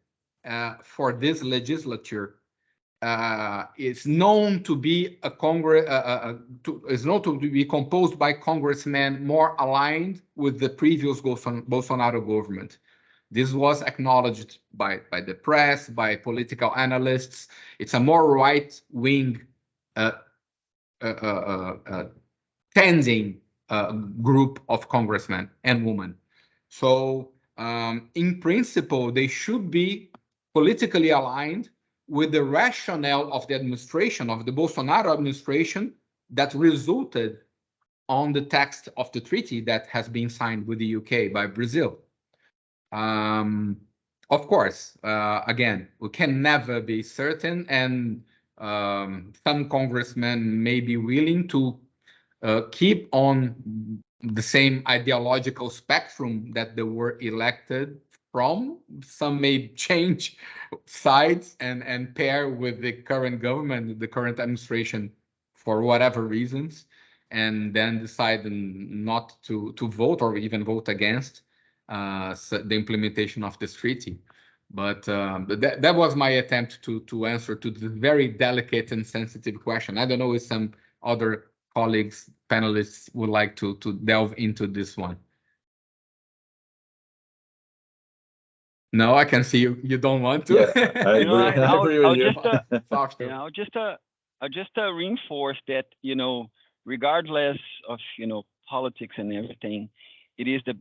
for this legislature is known to be a Congress, is known to be composed by congressmen more aligned with the previous Bolsonaro government. This was acknowledged by the press, by political analysts. It's a more right-wing tending group of congressmen and women. So in principle, they should be politically aligned with the rationale of the administration, of the Bolsonaro administration, that resulted on the text of the treaty that has been signed with the UK by Brazil. Of course, again, we can never be certain, and some congressmen may be willing to keep on the same ideological spectrum that they were elected from. Some may change sides and pair with the current government, the current administration, for whatever reasons, and then decide not to vote or even vote against the implementation of this treaty. But that was my attempt to answer to the very delicate and sensitive question. I don't know if some other colleagues, panelists would like to delve into this one. No, I can see you don't want to. Yeah, I agree with you. I'll just reinforce that, regardless of politics and everything, it is the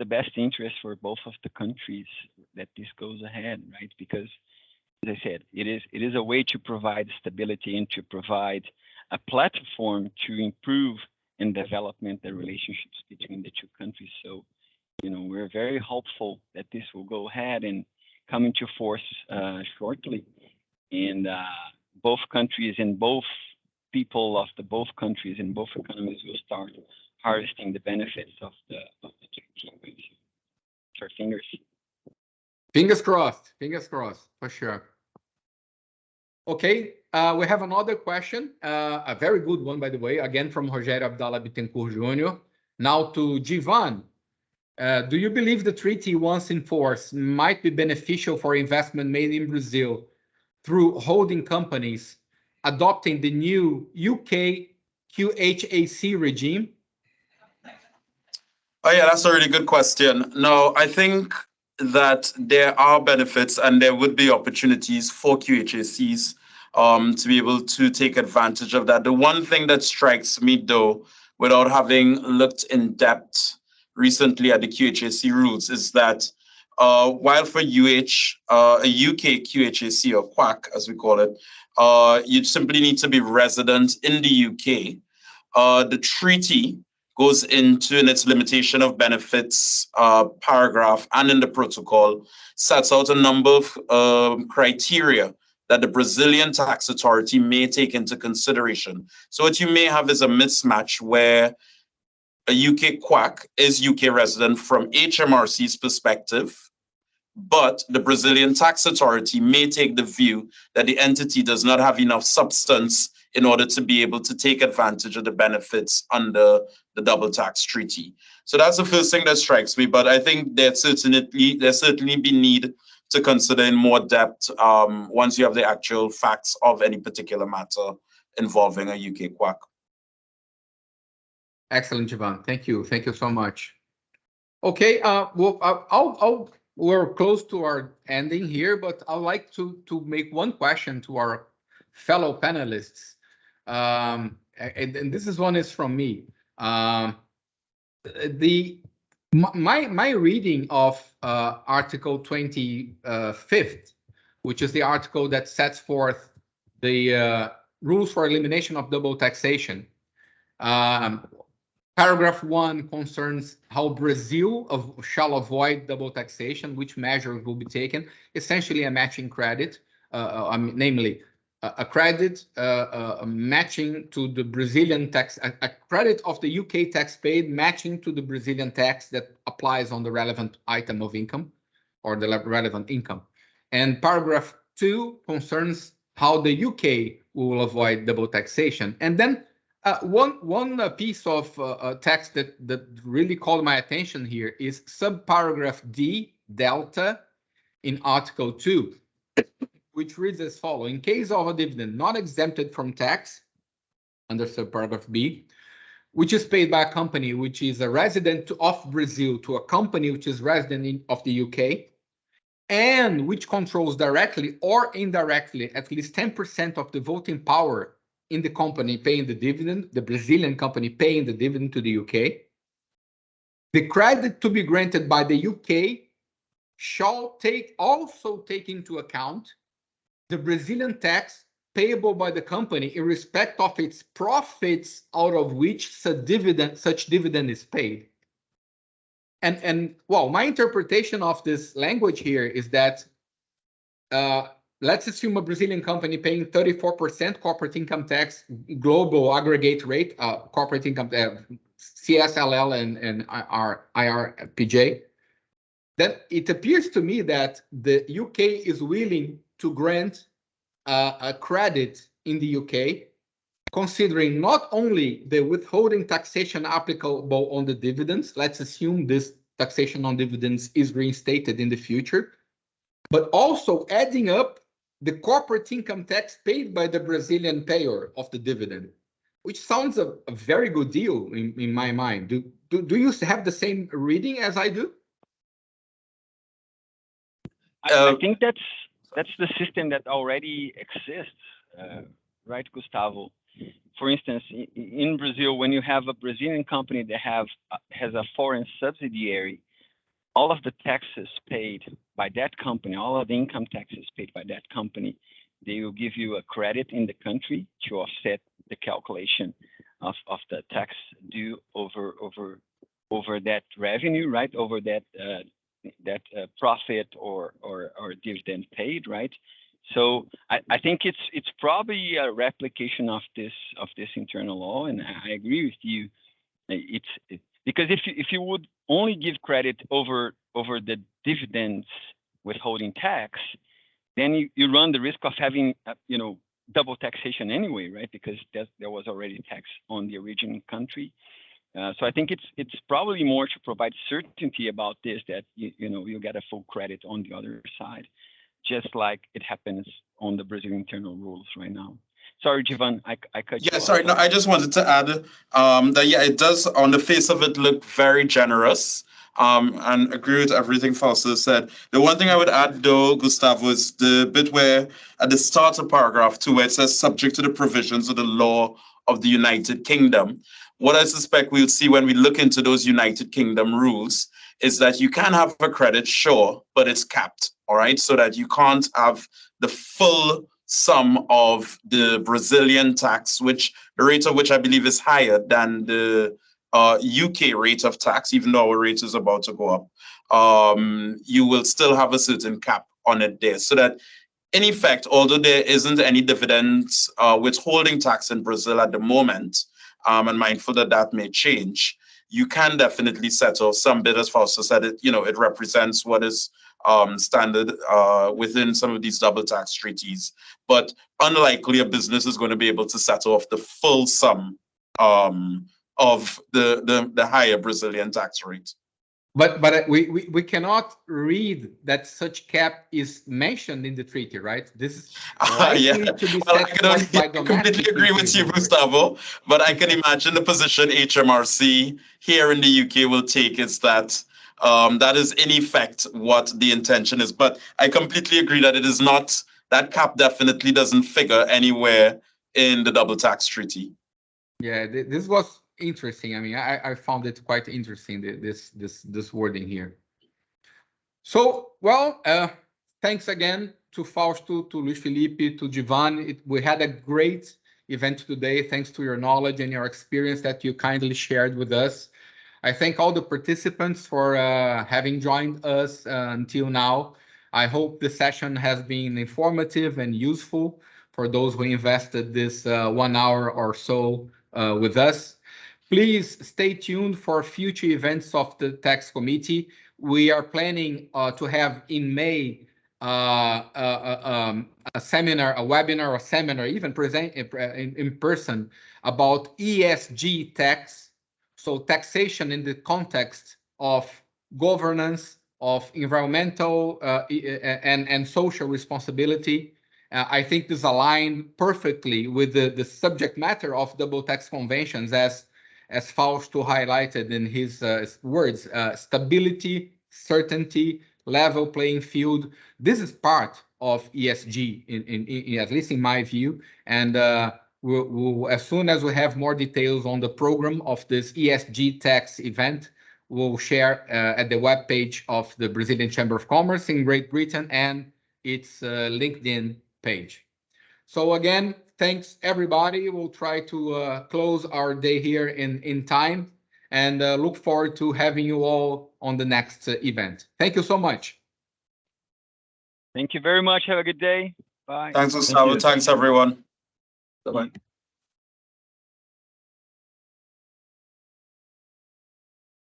best interest for both of the countries that this goes ahead, right? Because, as I said, it is a way to provide stability and to provide a platform to improve and development the relationships between the two countries. So, we're very hopeful that this will go ahead and come into force shortly, and both countries and both people of both countries and both economies will start harvesting the benefits of the treaty. Our fingers. Fingers crossed, for sure. Okay, we have another question, a very good one, by the way, again from Rogério Abdallah Bittencourt Jr. Now to Jivan. Do you believe the treaty, once in force, might be beneficial for investment made in Brazil through holding companies adopting the new UK QHAC regime? Oh yeah, that's a really good question. No, I think that there are benefits and there would be opportunities for QHACs to be able to take advantage of that. The one thing that strikes me, though, without having looked in depth recently at the QHAC rules, is that while for a UK QHAC or QHAC, as we call it, you simply need to be resident in the UK. The treaty goes into, in its limitation of benefits paragraph and in the protocol, sets out a number of criteria that the Brazilian tax authority may take into consideration. So what you may have is a mismatch where a UK QHAC is UK resident from HMRC's perspective, but the Brazilian tax authority may take the view that the entity does not have enough substance in order to be able to take advantage of the benefits under the double tax treaty. So that's the first thing that strikes me, but I think there certainly be need to consider in more depth once you have the actual facts of any particular matter involving a UK QHAC. Excellent, Jivan. Thank you. Thank you so much. Okay, well, we're close to our ending here, but I'd like to make one question to our fellow panelists. And this one is from me. My reading of Article 25th, which is the article that sets forth the rules for elimination of double taxation. Paragraph 1 concerns how Brazil shall avoid double taxation, which measures will be taken, essentially a matching credit, namely a credit matching to the Brazilian tax, a credit of the UK tax paid matching to the Brazilian tax that applies on the relevant item of income or the relevant income. And paragraph 2 concerns how the UK will avoid double taxation. And then one piece of text that really called my attention here is subparagraph D, delta, in Article 2, which reads as follows. In case of a dividend not exempted from tax, under subparagraph B, which is paid by a company which is a resident of Brazil to a company which is resident of the UK, and which controls directly or indirectly at least 10% of the voting power in the company paying the dividend, the Brazilian company paying the dividend to the UK, the credit to be granted by the UK shall also take into account the Brazilian tax payable by the company in respect of its profits out of which such dividend is paid. And well, my interpretation of this language here is that let's assume a Brazilian company paying 34% corporate income tax, global aggregate rate, corporate income, CSLL and IRPJ. Then it appears to me that the UK is willing to grant a credit in the UK, considering not only the withholding taxation applicable on the dividends, let's assume this taxation on dividends is reinstated in the future, but also adding up the corporate income tax paid by the Brazilian payer of the dividend, which sounds a very good deal in my mind. Do you have the same reading as I do? I think that's the system that already exists, right, Gustavo? For instance, in Brazil, when you have a Brazilian company that has a foreign subsidiary, all of the taxes paid by that company, all of the income taxes paid by that company, they will give you a credit in the country to offset the calculation of the tax due over that revenue, right? Over that profit or dividend paid, right? So I think it's probably a replication of this internal law, and I agree with you. It's because if you would only give credit over the dividends withholding tax, then you run the risk of having double taxation anyway, right? Because there was already tax on the origin country. So I think it's probably more to provide certainty about this, that you get a full credit on the other side, just like it happens on the Brazilian internal rules right now. Sorry, Jivan, I cut you Yeah, off. sorry. No, I just wanted to add that, yeah, it does, on the face of it, look very generous, and agree with everything Fausto said. The one thing I would add, though, Gustavo, is the bit where at the start of paragraph 2, where it says subject to the provisions of the law of the United Kingdom. What I suspect we'll see when we look into those United Kingdom rules is that you can have a credit, sure, but it's capped, all right? So that you can't have the full sum of the Brazilian tax, which the rate of which I believe is higher than the UK rate of tax, even though our rate is about to go up. You will still have a certain cap on it there, so that in effect, although there isn't any dividends withholding tax in Brazil at the moment, and mindful that that may change, you can definitely settle some bit, as Fausto said, it represents what is standard within some of these double tax treaties, but unlikely a business is going to be able to settle off the full sum of the higher Brazilian tax rate. But we cannot read that such cap is mentioned in the treaty, right? This is likely to be set forth by domestic. I completely agree with you, Gustavo, but I can imagine the position HMRC here in the UK will take is that that is in effect what the intention is. But I completely agree that it is not, that cap definitely doesn't figure anywhere in the double tax treaty. Yeah, this was interesting. I mean, I found it quite interesting, this wording here. So, well, thanks again to Fausto, to Luis Felipe, to Jivan. We had a great event today, thanks to your knowledge and your experience that you kindly shared with us. I thank all the participants for having joined us until now. I hope the session has been informative and useful for those who invested this 1 hour or so with us. Please stay tuned for future events of the Tax Committee. We are planning to have in May a seminar, a webinar, or seminar, even present in person about ESG tax. So taxation in the context of governance, of environmental and social responsibility. I think this aligns perfectly with the subject matter of double tax conventions, as Fausto highlighted in his words: stability, certainty, level playing field. This is part of ESG, in at least in my view, and we'll, as soon as we have more details on the program of this ESG tax event, we'll share at the webpage of the Brazilian Chamber of Commerce in Great Britain and its LinkedIn page. So again, thanks everybody. We'll try to close our day here in time, and look forward to having you all on the next event. Thank you so much. Thank you very much. Have a good day. Bye. Thanks, Gustavo. Thanks, everyone. Bye-bye.